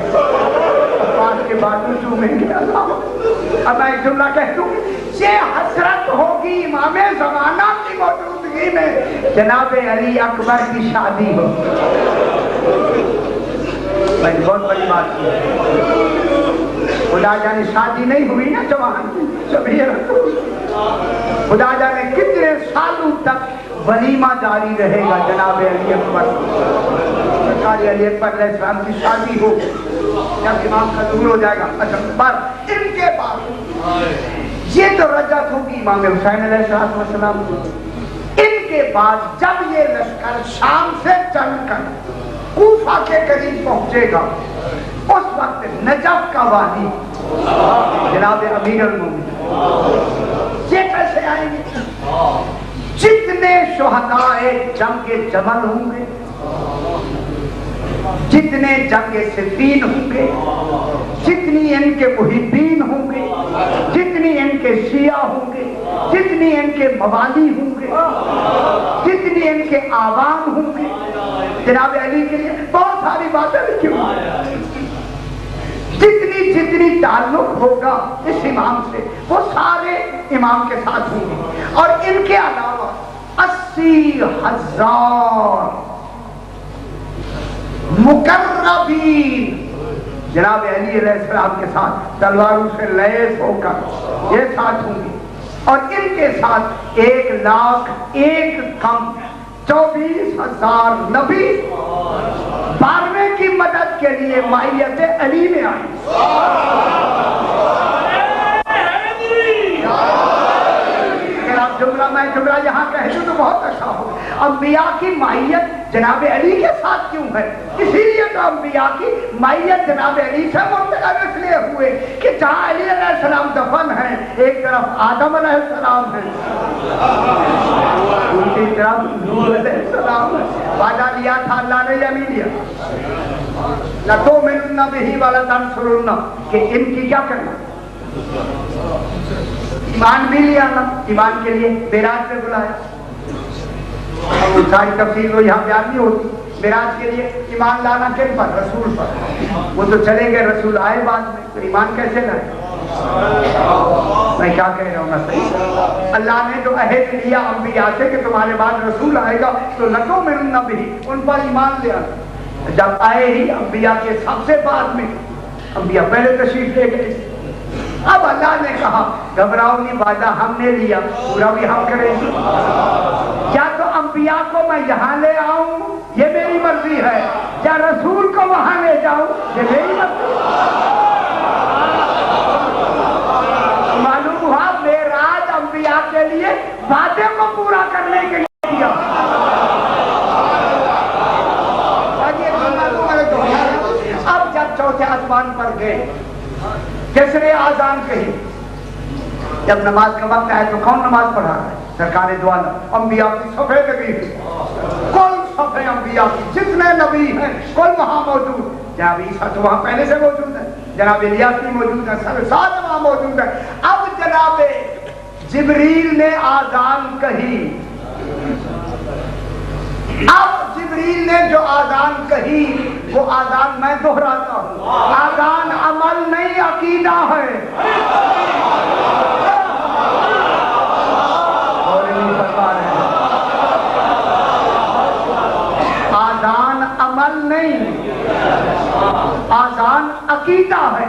عباس کے بازو چومیں گے۔ اللہ، اب میں ایک جملہ کہہ دوں، یہ حسرت ہوگی امام زمانہ کی موجودگی میں جناب علی اکبر کی شادی ہو۔ میں بہت بڑی بات کی، خدا جانے شادی نہیں ہوئی نا جوان، خدا جانے کتنے سالوں تک ولیمہ جاری رہے گا جناب علی اکبر، سرکار علی اکبر علیہ السلام کی شادی ہو جب امام کا ظہور ہو جائے گا۔ اچھا، پر ان کے بعد یہ تو رجعت ہوگی امام حسین علیہ السلام کی، ان کے بعد جب یہ لشکر شام سے چل کر کوفہ کے قریب پہنچے گا اس وقت نجف کا والی جناب امیر المومنین یہ کیسے آئیں گے؟ جتنے شہداء جنگ جمل ہوں گے، جتنے جنگ صفین ہوں گے، جتنی ان کے محبین ہوں گے، جتنی ان کے شیعہ ہوں گے، جتنی ان کے موالی ہوں گے، جتنی ان کے عوام ہوں گے، جناب علی کے لیے بہت ساری باتیں لکھی ہوئی ہیں، جتنی بھی جتنی تعلق ہوگا اس امام سے وہ سارے امام کے ساتھ ہوں گے، اور ان کے علاوہ 80,000 مقربین جناب علی علیہ السلام کے ساتھ تلواروں سے لیس ہو کر یہ ساتھ ہوں گے، اور ان کے ساتھ 1,01,000 کم 24,000 نبی 12ویں کی مدد کے لیے مائیت علی میں آئی۔ جملہ یہاں کہہ دوں تو بہت اچھا ہو۔ انبیاء کی مائیت جناب علی کے ساتھ کیوں ہے؟ اسی لیے تو انبیاء کی مائیت جناب علی سے منتقل اس لیے ہوئے کہ جہاں علی علیہ السلام دفن ہے ایک طرف آدم علیہ السلام ہے، دوسری طرف نوح علیہ السلام ہے۔ وعدہ لیا تھا اللہ نے یا نہیں لیا؟ لَتُؤْمِنُنَّ بِهِ وَلَتَنْصُرُنَّ کہ ان کی کیا کرنا؟ ایمان بھی لیا نا، ایمان کے لیے معراج میں بلایا، اور وہ ساری تفصیل تو یہاں بیان نہیں ہوتی۔ معراج کے لیے ایمان لانا کن پر؟ رسول پر۔ وہ تو چلے گئے، رسول آئے بعد میں، تو ایمان کیسے لائے؟ میں کیا کہہ رہا ہوں نا صحیح؟ اللہ نے جو عہد لیا انبیاء سے کہ تمہارے بعد رسول آئے گا تو لَتُؤْمِنُنَّ بِهِ ان پر ایمان لے آنا۔ جب آئے ہی انبیاء کے سب سے بعد میں، انبیاء پہلے تشریف لے گئے، اب اللہ نے کہا گھبراؤ نہیں، وعدہ ہم نے لیا، پورا بھی ہم کریں گے۔ یا تو انبیاء کو میں یہاں لے آؤں یہ میری مرضی ہے، یا رسول کو وہاں لے جاؤں یہ میری مرضی ہے۔ معلوم ہوا معراج انبیاء کے لیے وعدے کو پورا کرنے کے لیے کیا۔ اب جب چوتھے آسمان پر گئے، کس نے آذان کہی؟ جب نماز کا وقت آئے تو کون نماز پڑھا رہا ہے؟ سرکار دو عالم انبیاء کی صفحے لگی ہوئی، کل صفحے انبیاء کی، جتنے نبی ہیں کل وہاں موجود۔ جناب عیسیٰ تو وہاں پہلے سے موجود ہے، جناب الیاس بھی موجود ہے، سب وہاں موجود ہے۔ اب جناب جبریل نے آذان کہی، اب جبریل نے جو آذان کہی وہ آذان میں دہراتا ہوں، آذان عمل نہیں عقیدہ ہے۔ آذان عمل نہیں، آذان عقیدہ ہے۔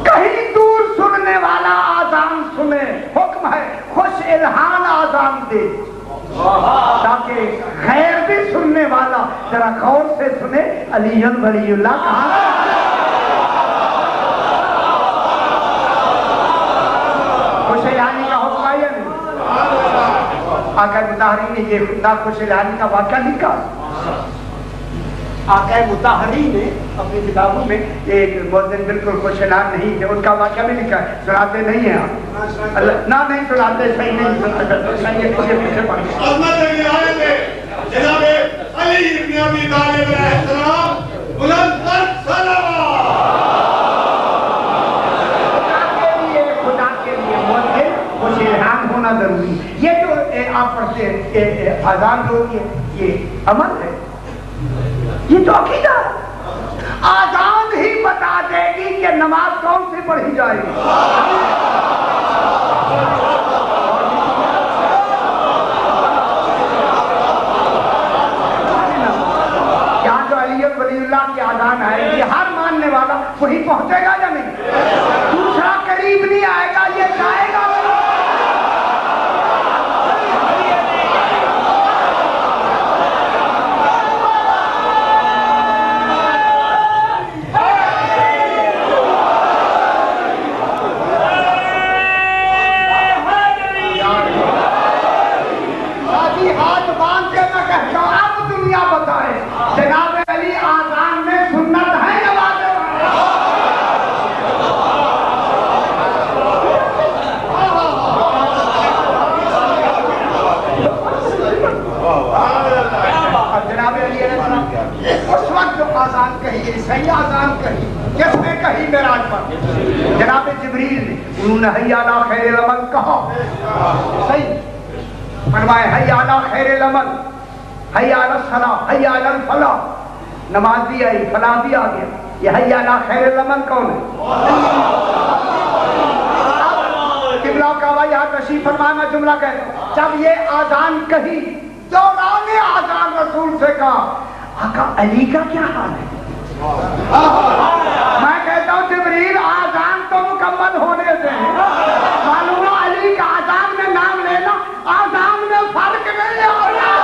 کہیں دور سننے والا آذان سنے، حکم ہے خوش الحان آذان دے تاکہ غیر بھی سننے والا ذرا غور سے سنے علی ولی اللہ کہاں۔ خوش الحانی کا حکم آیا نہیں؟ آقا مطہری نے یہ خدا خوش الحانی کا واقعہ لکھا۔ آقا مطہری نے اپنی کتابوں میں ایک مؤذن بالکل خوش الحان نہیں تھے، ان کا واقعہ بھی لکھا ہے، سناتے نہیں ہیں آپ؟ نہ نہیں سناتے، صحیح نہیں سناتے، صحیح ہے پیچھے پیچھے پڑھ گئے۔ جناب علی بن ابی طالب علیہ السلام بلند خدا کے لیے مؤذن خوش الحان ہونا ضروری ہے۔ یہ جو آپ پڑھتے ہیں اذان جو یہ عمل ہے، یہ تو عقیدہ ہے۔ آزان ہی بتا دے گی کہ نماز کون سی پڑھی جائے گی۔ یہاں جو علی ولی اللہ کی آزان آئے گی، ہر ماننے والا وہی پہنچے گا یا نہیں؟ دوسرا قریب نہیں آئے گا، یہ جائے گا۔ جناب علی آذان میں سنت ہے یا واجب ہے؟ جناب علی علیہ السلام اس وقت جو آذان کہی، صحیح آذان کہی، کس نے کہی معراج پر؟ جناب جبریل نے، انہوں نے حی علی خیر العمل کہا، صحیح فرمائے حی علی خیر العمل، حی علی الصلاۃ، حی علی الفلاح۔ نماز بھی آئی، فلاح بھی آ گیا۔ یہ حی علی خیر العمل کون ہے؟ قبلہ کعبہ یہاں تشریف فرمایا، میں جملہ کہتا ہوں، جب یہ آذان کہی دوران آذان رسول سے کہا آقا علی کا کیا حال ہے؟ میں کہتا ہوں جبریل آذان تو مکمل ہونے دیں، معلوم علی کا آذان میں نام لینا آذان میں فرق نہیں ہوگا۔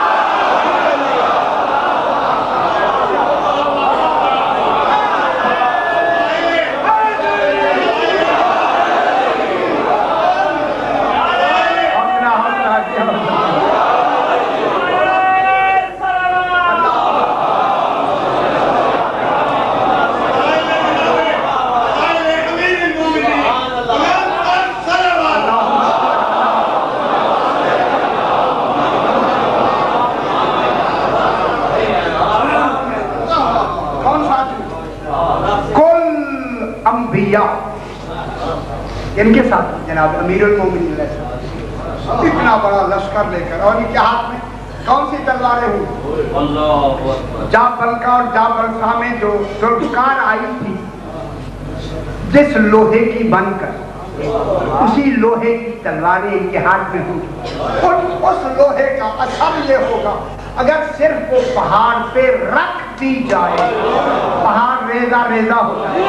ان کے ساتھ جناب امیر المومنین علیہ السلام اتنا بڑا لشکر لے کر، اور ان کے ہاتھ میں کون سی تلواریں ہوئی؟ جابلکا اور جابلسا میں جو ذوالفقار آئی تھی جس لوہے کی بن کر، اسی لوہے کی تلواریں ان کے ہاتھ میں ہوں، اس لوہے کا اثر یہ ہوگا اگر صرف وہ پہاڑ پہ رکھ دی جائے پہاڑ ریزہ ریزہ ہو جائے۔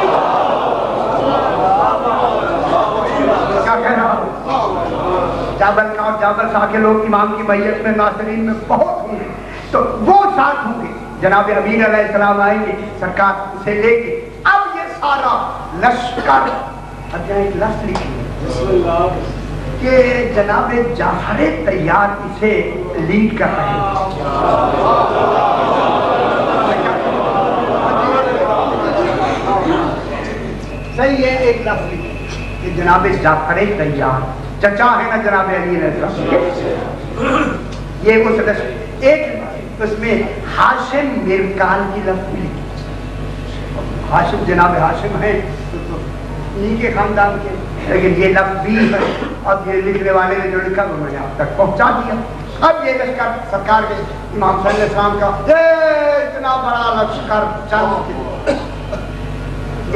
کیا کہہ رہا ہوں؟ جابلکا اور جابلسا کے لوگ امام کی بیعت میں ناصرین میں بہت ہوں گے، تو وہ ساتھ ہوں گے، جناب امیر علیہ السلام آئیں گے سرکار سے لے کے، اب یہ سارا لشکر، اب یہاں ایک لفظ لکھی ہے کہ جناب جعفر طیار اسے لیڈ کر رہے ہیں۔ صحیح ہے، ایک لفظ لکھی کہ جناب جعفر طیار چچا ہے نا جناب علی علیہ السلام، یہ اس لفظ ایک اس میں ہاشم مرکال کی لفظ لکھی، ہاشم جناب ہاشم ہے انہی کے خاندان کے، لیکن یہ لفظ بھی ہے، اب یہ لکھنے والے نے جو لکھا وہ میں نے آپ تک پہنچا دیا۔ اب یہ لشکر سرکار کے امام صلی اللہ علیہ وسلم کا اتنا بڑا لشکر چل،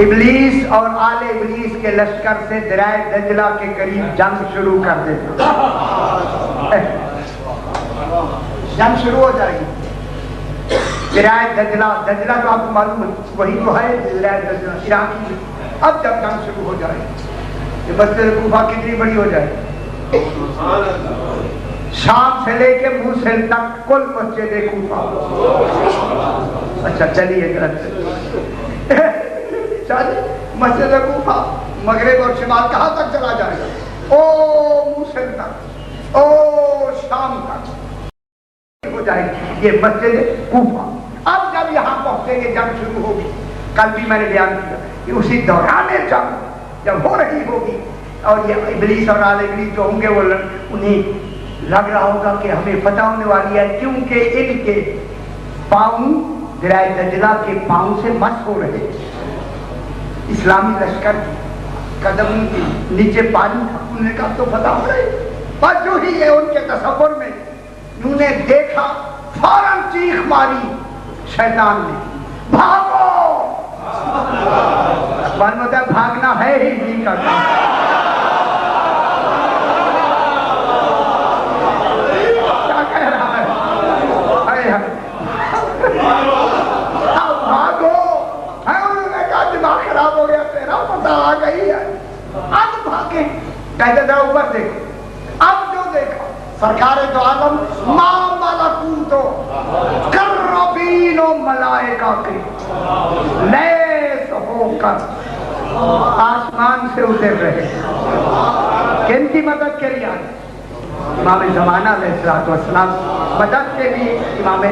ابلیس اور آل ابلیس کے لشکر سے دریائے دجلہ کے قریب جنگ شروع کر دیتا، جنگ شروع ہو جائے گی۔ دریائے دجلہ، دجلہ تو آپ کو معلوم ہے وہی تو ہے دریائے دجلہ عراقی میں۔ اب جب جنگ شروع ہو جائے یہ مسجد کوفہ کتنی بڑی ہو جائے، شام سے لے کے موصل تک کل مسجد کوفہ، اچھا چلیے مسجد کوفہ مغرب اور شمال کہاں تک چلا جائے گا؟ او موصل تک، او شام تک ہو جائے گی یہ مسجد کوفہ۔ اب جب یہاں پہنچیں گے جنگ شروع ہوگی، کل بھی میں نے بیان کیا کہ اسی دوران جنگ جب ہو رہی ہوگی اور یہ ابلیس اور آل ابلیس جو ہوں گے وہ انہیں لگ رہا ہوگا کہ ہمیں فتح ہونے والی ہے، کیونکہ ان کے پاؤں دریائے دجلہ کے پاؤں سے مس ہو رہے، اسلامی لشکر قدم کی نیچے پانی تھا، انہوں نے کہا تو فتح ہو رہے، پر جو ہی یہ ان کے تصور میں انہوں نے دیکھا فوراً چیخ ماری شیطان نے، بھاگو! معلوم ہوتا ہے بھاگنا ہے ہی نہیں کا کام۔ کیا کہہ رہا ہے؟ بھاگو! انہوں نے کہا دماغ خراب ہو گیا تیرا، پتہ آ گئی ہے، اب بھاگے۔ کہتے تھے اوپر دیکھو، اب جو دیکھا سرکار دو عالم ما ملکوتو کربین و ملائکہ کے لیس ہو کر آسمان سے اتر رہے، کن کی مدد کے لیے آئے؟ امام زمانہ علیہ السلام مدد کے لیے، امام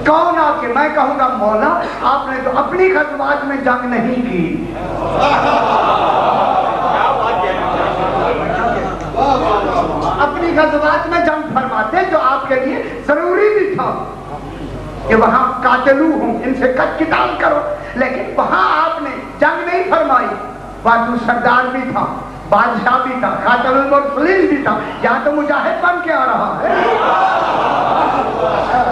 کون آ کے میں کہوں گا مولا آپ نے تو اپنی غزوات میں جنگ نہیں کی، اپنی غزوات میں جنگ فرماتے جو آپ کے لیے ضروری بھی تھا کہ وہاں قاتلو ہوں، ان سے قتال کرو، لیکن وہاں آپ نے جنگ نہیں فرمائی، وہاں تو سردار بھی تھا، بادشاہ بھی تھا، خاتم المرسلین بھی تھا، یہاں تو مجاہد بن کے آ رہا ہے،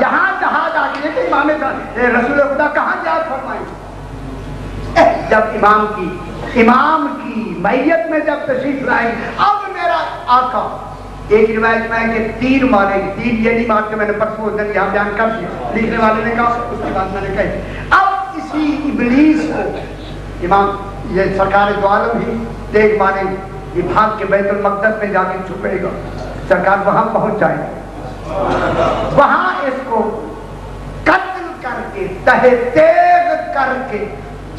جہاں جہاد آ گئی کہ امام رسول خدا کہاں جہاد فرمائی، جب امام کی میت میں جب تشریف لائیں اب میرا آقا ایک روایت میں ہے کہ تیر مارے گی. تیر یہ نہیں مارتے, میں نے پرسوں اس دن یہاں بیان کر دیا, لکھنے والے نے کہا, اس کے بعد میں نے کہی اب اسی ابلیس کو امام یہ سرکار دو عالم ہی دیکھ مارے گی, یہ بھاگ کے بیت المقدس میں جا کے چھپے گا, سرکار وہاں پہنچ جائے گا, وہاں اس کو قتل کر کے تہہ تیغ کر کے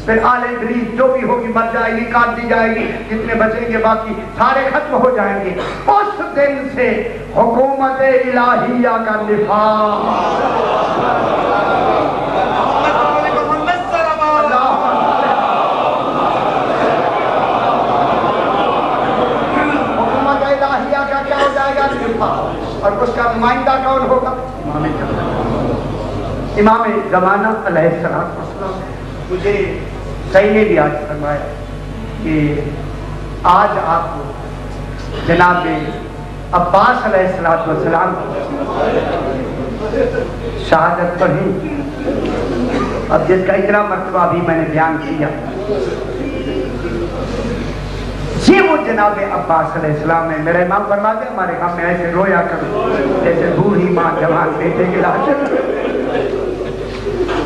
پھر آل ابلیس جو بھی ہوگی مر جائے گی, کاٹ دی جائے گی, جتنے بچیں گے باقی سارے ختم ہو جائیں گے. اس دن سے حکومت الہیہ کا نفاذ. حکومت الہیہ کا کیا ہو جائے گا؟ نفاذ. اور اس کا نمائندہ کون ہوگا؟ امام زمانہ علیہ السلام. مجھے صحیح نے بھی آج فرمایا کہ آج آپ کو جناب عباس علیہ السلام شہادت پڑھی. اب جس کا اتنا مرتبہ بھی میں نے بیان کیا, یہ وہ جناب عباس علیہ السلام ہے. میرے امام فرماتے ہیں ہمارے گھر میں ایسے رویا کرو جیسے بوڑھی ماں جوان بیٹے کے لاش.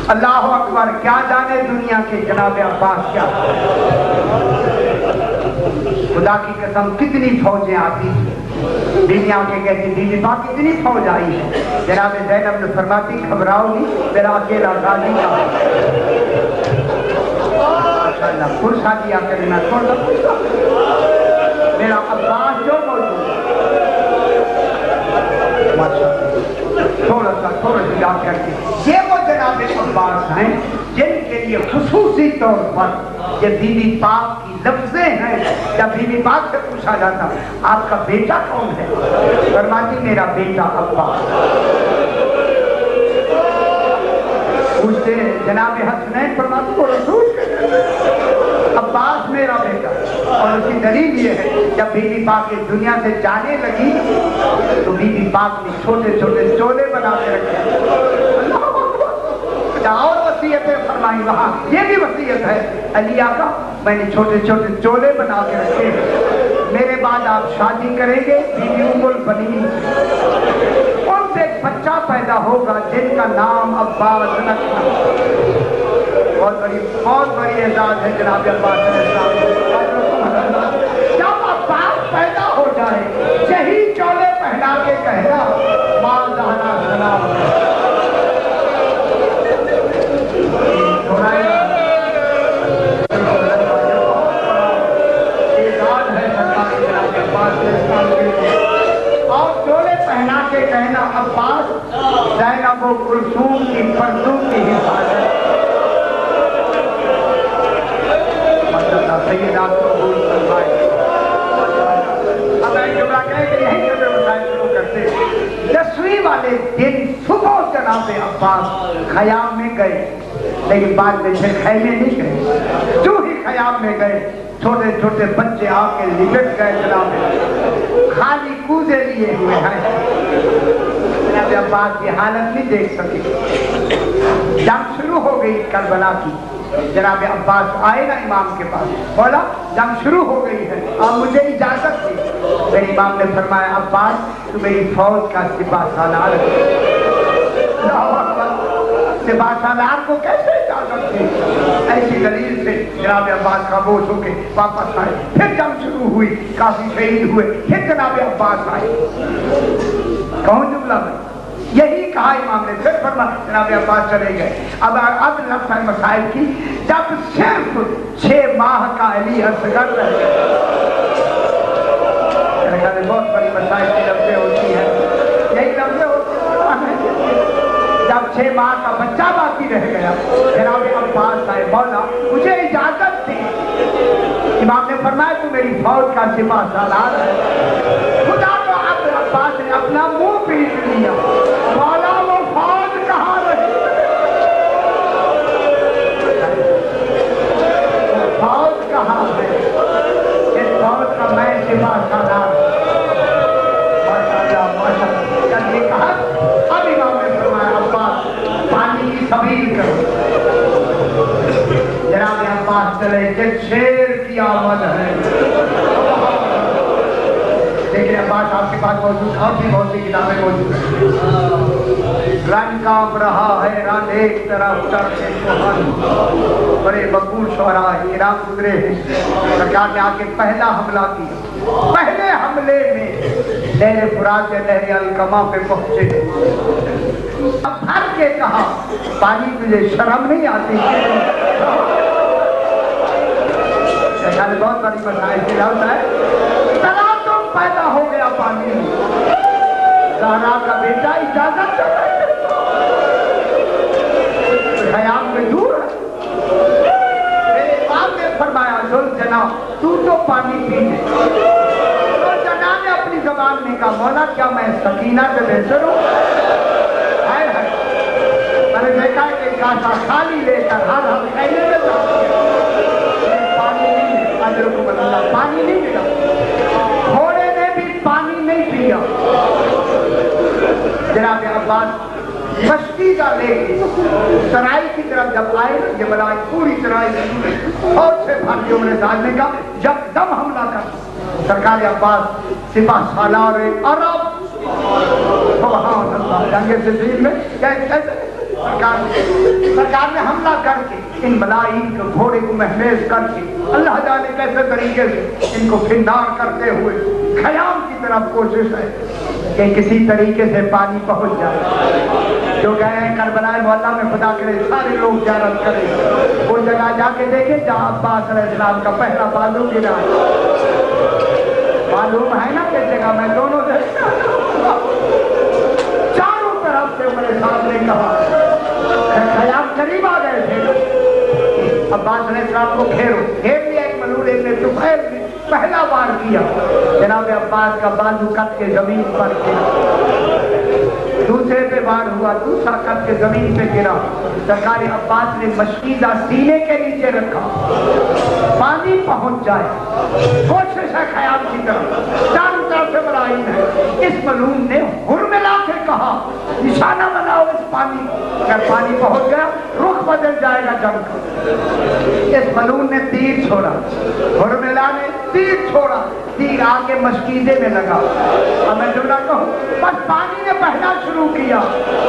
اللہ اکبر, کیا جانے دنیا کے جناب عباس کیا. خدا کی قسم کتنی فوجیں آتی, بیویاں کے کہتی بیوی پاک کتنی فوج آئی ہے. جناب زینب نے فرماتی گھبراؤ نہیں, میرا اکیلا غازی کا ماشاءاللہ پرسا دیا کرے, میں تھوڑا میرا عباس جو موجود تھوڑا سا جا کر کے یہ وہ جناب عباس ہیں جن کے لیے خصوصی طور پر یہ بی بی پاک کی لفظیں ہیں. جب بی بی پاک سے پوچھا جاتا آپ کا بیٹا کون ہے, فرماتی میرا بیٹا عباس. پوچھتے جناب حسنین, فرماتی کو رسول عباس میرا بیٹا. اور اس کی دلیل یہ ہے جب بی بی پاک اس دنیا سے جانے لگی تو بی بی پاک نے چھوٹے چھوٹے چولے بنا کے رکھے. اور وصیتیں فرمائی وہاں, یہ بھی وصیت ہے علی آقا, میں نے چھوٹے چھوٹے چولے بنا کے رکھے, میرے بعد آپ شادی کریں گے بی بی ام البنین سے, ان سے ایک بچہ پیدا ہوگا جن کا نام عباس رکھنا. بہت بڑی اعزاز ہے جناب عباس علیہ السلام. جب عباس پیدا ہو جائے یہی چولے پہنا کے کہنا ماں زہرا سلام. اور چولے پہنا کے کہنا عباس زینب و کلثوم کی پردوں کی حفاظت. سیدات قبول فرمائے. اب میں جملہ کہے کہ یہیں سے مسائل شروع کرتے. 10ویں والے دن صبح جناب عباس خیام میں گئے, لیکن بعد میں پھر خیمے نہیں گئے. جو ہی خیام میں گئے چھوٹے چھوٹے بچے آ کے لپٹ گئے جناب, خالی کوزے لیے ہوئے ہیں. جناب عباس کی حالت نہیں دیکھ سکے. جنگ شروع ہو گئی کربلا کی. جناب عباس آئے نا امام کے پاس, بولا جنگ شروع ہو گئی ہے, اب مجھے اجازت دی. میرے امام نے فرمایا عباس تو میری فوج کا سپاہ سالار ہے. سپاہ سالار کو کیسے اجازت دی؟ ایسی دلیل سے جناب عباس خاموش ہو کے واپس آئے. پھر جنگ شروع ہوئی, کافی شہید ہوئے, پھر جناب عباس آئے. کون جملہ میں یہی کہا امام نے. پھر فرمایا جناب عباس چلے گئے. اب لفظ ہے مسائل کی, جب صرف 6 ماہ کا علی اصغر رہ گئے. بہت بڑی مسائل کی لفظیں ہوتی ہیں, یہی لفظیں ہوتی ہیں. جب 6 ماہ کا بچہ باقی رہ گیا جناب عباس آئے, مولا مجھے اجازت دی. امام نے فرمایا تو میری فوج کا سپاہ سالار ہے. خدا کو عباس نے اپنا منہ پیٹ لیا. مولا وہ فوج کہاں رہی, فوج کہاں ہے, اس فوج کا میں سپاہ سالار. جب یہ کہا اب امام نے فرمایا عباس پانی کی سبیل کرو. جناب عباس چلے کہ شیر کی آمد ہے. لیکن عباس آپ کے پاس موجود اور بھی بہت سی کتابیں موجود ہیں. رنگ کانپ رہا ہے رن ایک طرف چڑھے کوہن. بڑے مقبول شعراء کرام گزرے ہیں. سرکار نے آ کے پہلا حملہ کیا. پہلے حملے میں لہر فرات سے لہر القما پہ پہنچے. اب بھر کے کہا پانی تجھے شرم نہیں آتی؟ بہت بڑی مسائل کی ہوتا ہے. پیدا ہو گیا پانی. زہرا کا بیٹا اجازت خیام میں دور ہے. میرے امام نے فرمایا ذوالجنا تو پانی پی لے. ذوالجنا نے اپنی زبان میں کہا مولا کیا میں سکینہ سے بہتر ہوں؟ میں نے دیکھا کہ کاسا خالی لے کر ہر ہم کہنے میں پانی نہیں ملا. اجر کو بدلا پانی نہیں ملا. پانی نہیں پیا. جناب عباس مشکی کا لے کے سرائی کی طرف جب آئے یہ بلائی پوری سرائی اور سے بھر کے عمر سال نے کہا جب دم حملہ کر. سرکار عباس سپاہ سالار عرب سبحان اللہ جنگ صفین میں سرکار نے حملہ کر کے ان ملائین کے گھوڑے کو محمیز کر کے اللہ جانے کیسے طریقے سے ان کو فنار کرتے ہوئے خیام کی طرف کوشش ہے کہ کسی طریقے سے پانی پہنچ جائے. جو گئے ہیں کربلا محلہ میں خدا کرے سارے لوگ زیارت کریں. وہ جگہ جا کے دیکھیں جہاں عباس علیہ السلام کا پہلا بازو گرا. معلوم ہے نا کہ جگہ میں دونوں چاروں طرف سے میرے سامنے کہا خیام قریب آ گئے تھے. عباس علیہ السلام کو گھیرو. گھیر لیا. ایک ملول نے طفیل نے پہلا وار کیا. جناب عباس کا بازو کٹ کے زمین پر گرا. دوسرے پہ وار ہوا. دوسرا کٹ کے زمین پہ گرا. سرکار عباس نے مشکیزہ سینے کے نیچے رکھا پانی پہنچ جائے. کوشش ہے خیام کی طرف چاروں طرف سے ملائین ہے. اس ملعون نے ہرملا کے کہا نشانہ بناؤ اس پانی. اگر پانی پہنچ گیا رخ بدل جائے گا جنگ کا. اس ملعون نے تیر چھوڑا. ہرملا نے تیر چھوڑا. تیر آگے مشکیزے میں لگا. اب میں جملہ کہوں بس پانی نے بہنا شروع کیا.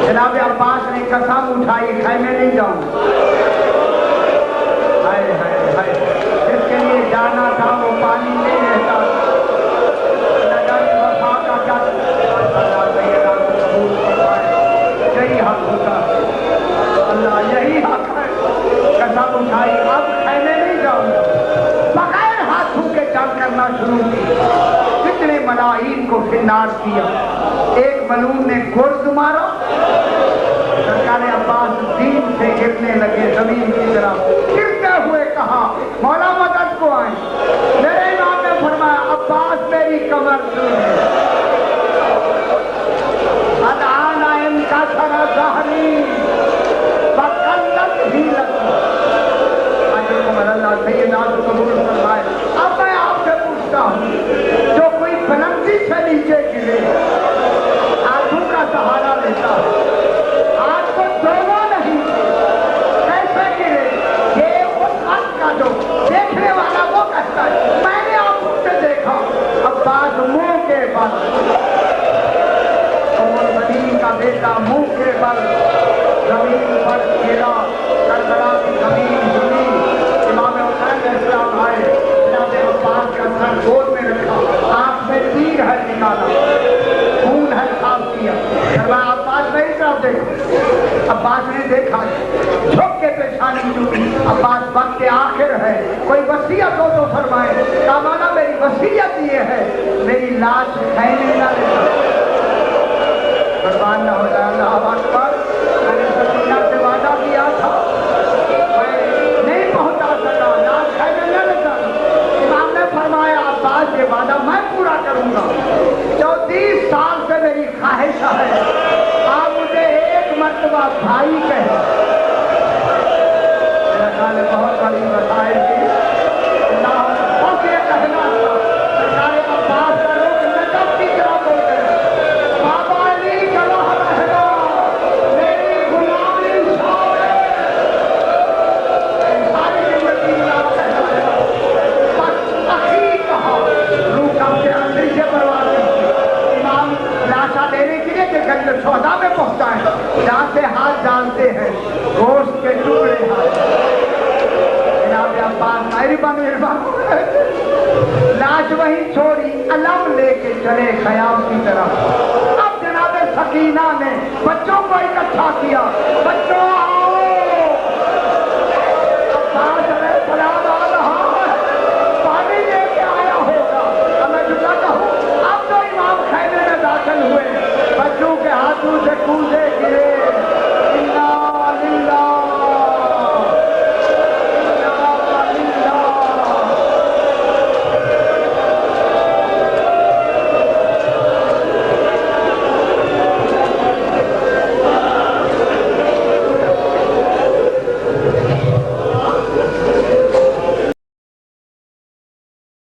جناب عباس نے قسم اٹھائی خیمے نہیں جاؤں. ہائے ہائے ہائے جس کے لیے جانا تھا وہ پانی نہیں رہتا. وفا کا کیا یہی حق ہوتا ہے. اللہ یہی حق ہے. قسم اٹھائی اب خیمے نہیں جاؤں. بغیر ہاتھوں کے جنگ کرنا شروع کی. کتنے ملائین کو فنار کیا. ایک ملعون نے گرز مارا. سرکار عباس دین سے گرنے لگے زمین کی طرف. گرتے ہوئے کہا مولا مدد کو آئیں. میرے امام نے فرمایا عباس میری کمر سن ادعان ان کا سر ظہری بقلت ہی لگی. اللہ سیدنا قبول فرمائے. اب میں آپ سے پوچھتا ہوں جو کوئی بلندی سے نیچے گرے ہاتھوں کا سہارا لیتا ہے. آج تو دونوں نہیں کیسے گرے. یہ اس وقت کا جو دیکھنے والا وہ کہتا ہے میں نے آنکھوں سے دیکھا عباس منہ کے بل زمین کا بیٹا منہ کے بل زمین پر گرا. کربلا کی زمین جھلی. امام حسین علیہ السلام آئے. جناب عباس کا سر گود میں رکھا. آنکھ میں تیر ہے نکالا. خون ہے صاف کیا. فرمایا عباس نہیں طرف دیکھو. عباس نے دیکھا جھک کے پیشانی چکی. عباس وقت آخر ہے کوئی وصیت ہو تو فرمائے. کہا مولا میری وصیت یہ ہے میری لاش خیمے نہ لینا. قربان نہ ہو جائے. اللہ اکبر. میں نے سکینہ سے وعدہ کیا تھا میں نہیں پہنچا سکا. لاش خیمے نہ لیتا. امام نے فرمایا عباس یہ وعدہ میں پورا کروں گا. 34 سال سے میری خواہش ہے آپ مجھے ایک مرتبہ بھائی کہے. میرا خیال ہے بہت بڑی مسائل تھی. بس یہ کہنا تھا سرکار عباس کا روح نجف کی طرح بول گئے بابا علی چلو رہنا میری غلامی شاہ ہے. ساری زندگی لاش وہیں چھوڑی علم لے کے چلے خیام کی طرف. اب جناب سکینہ نے بچوں کو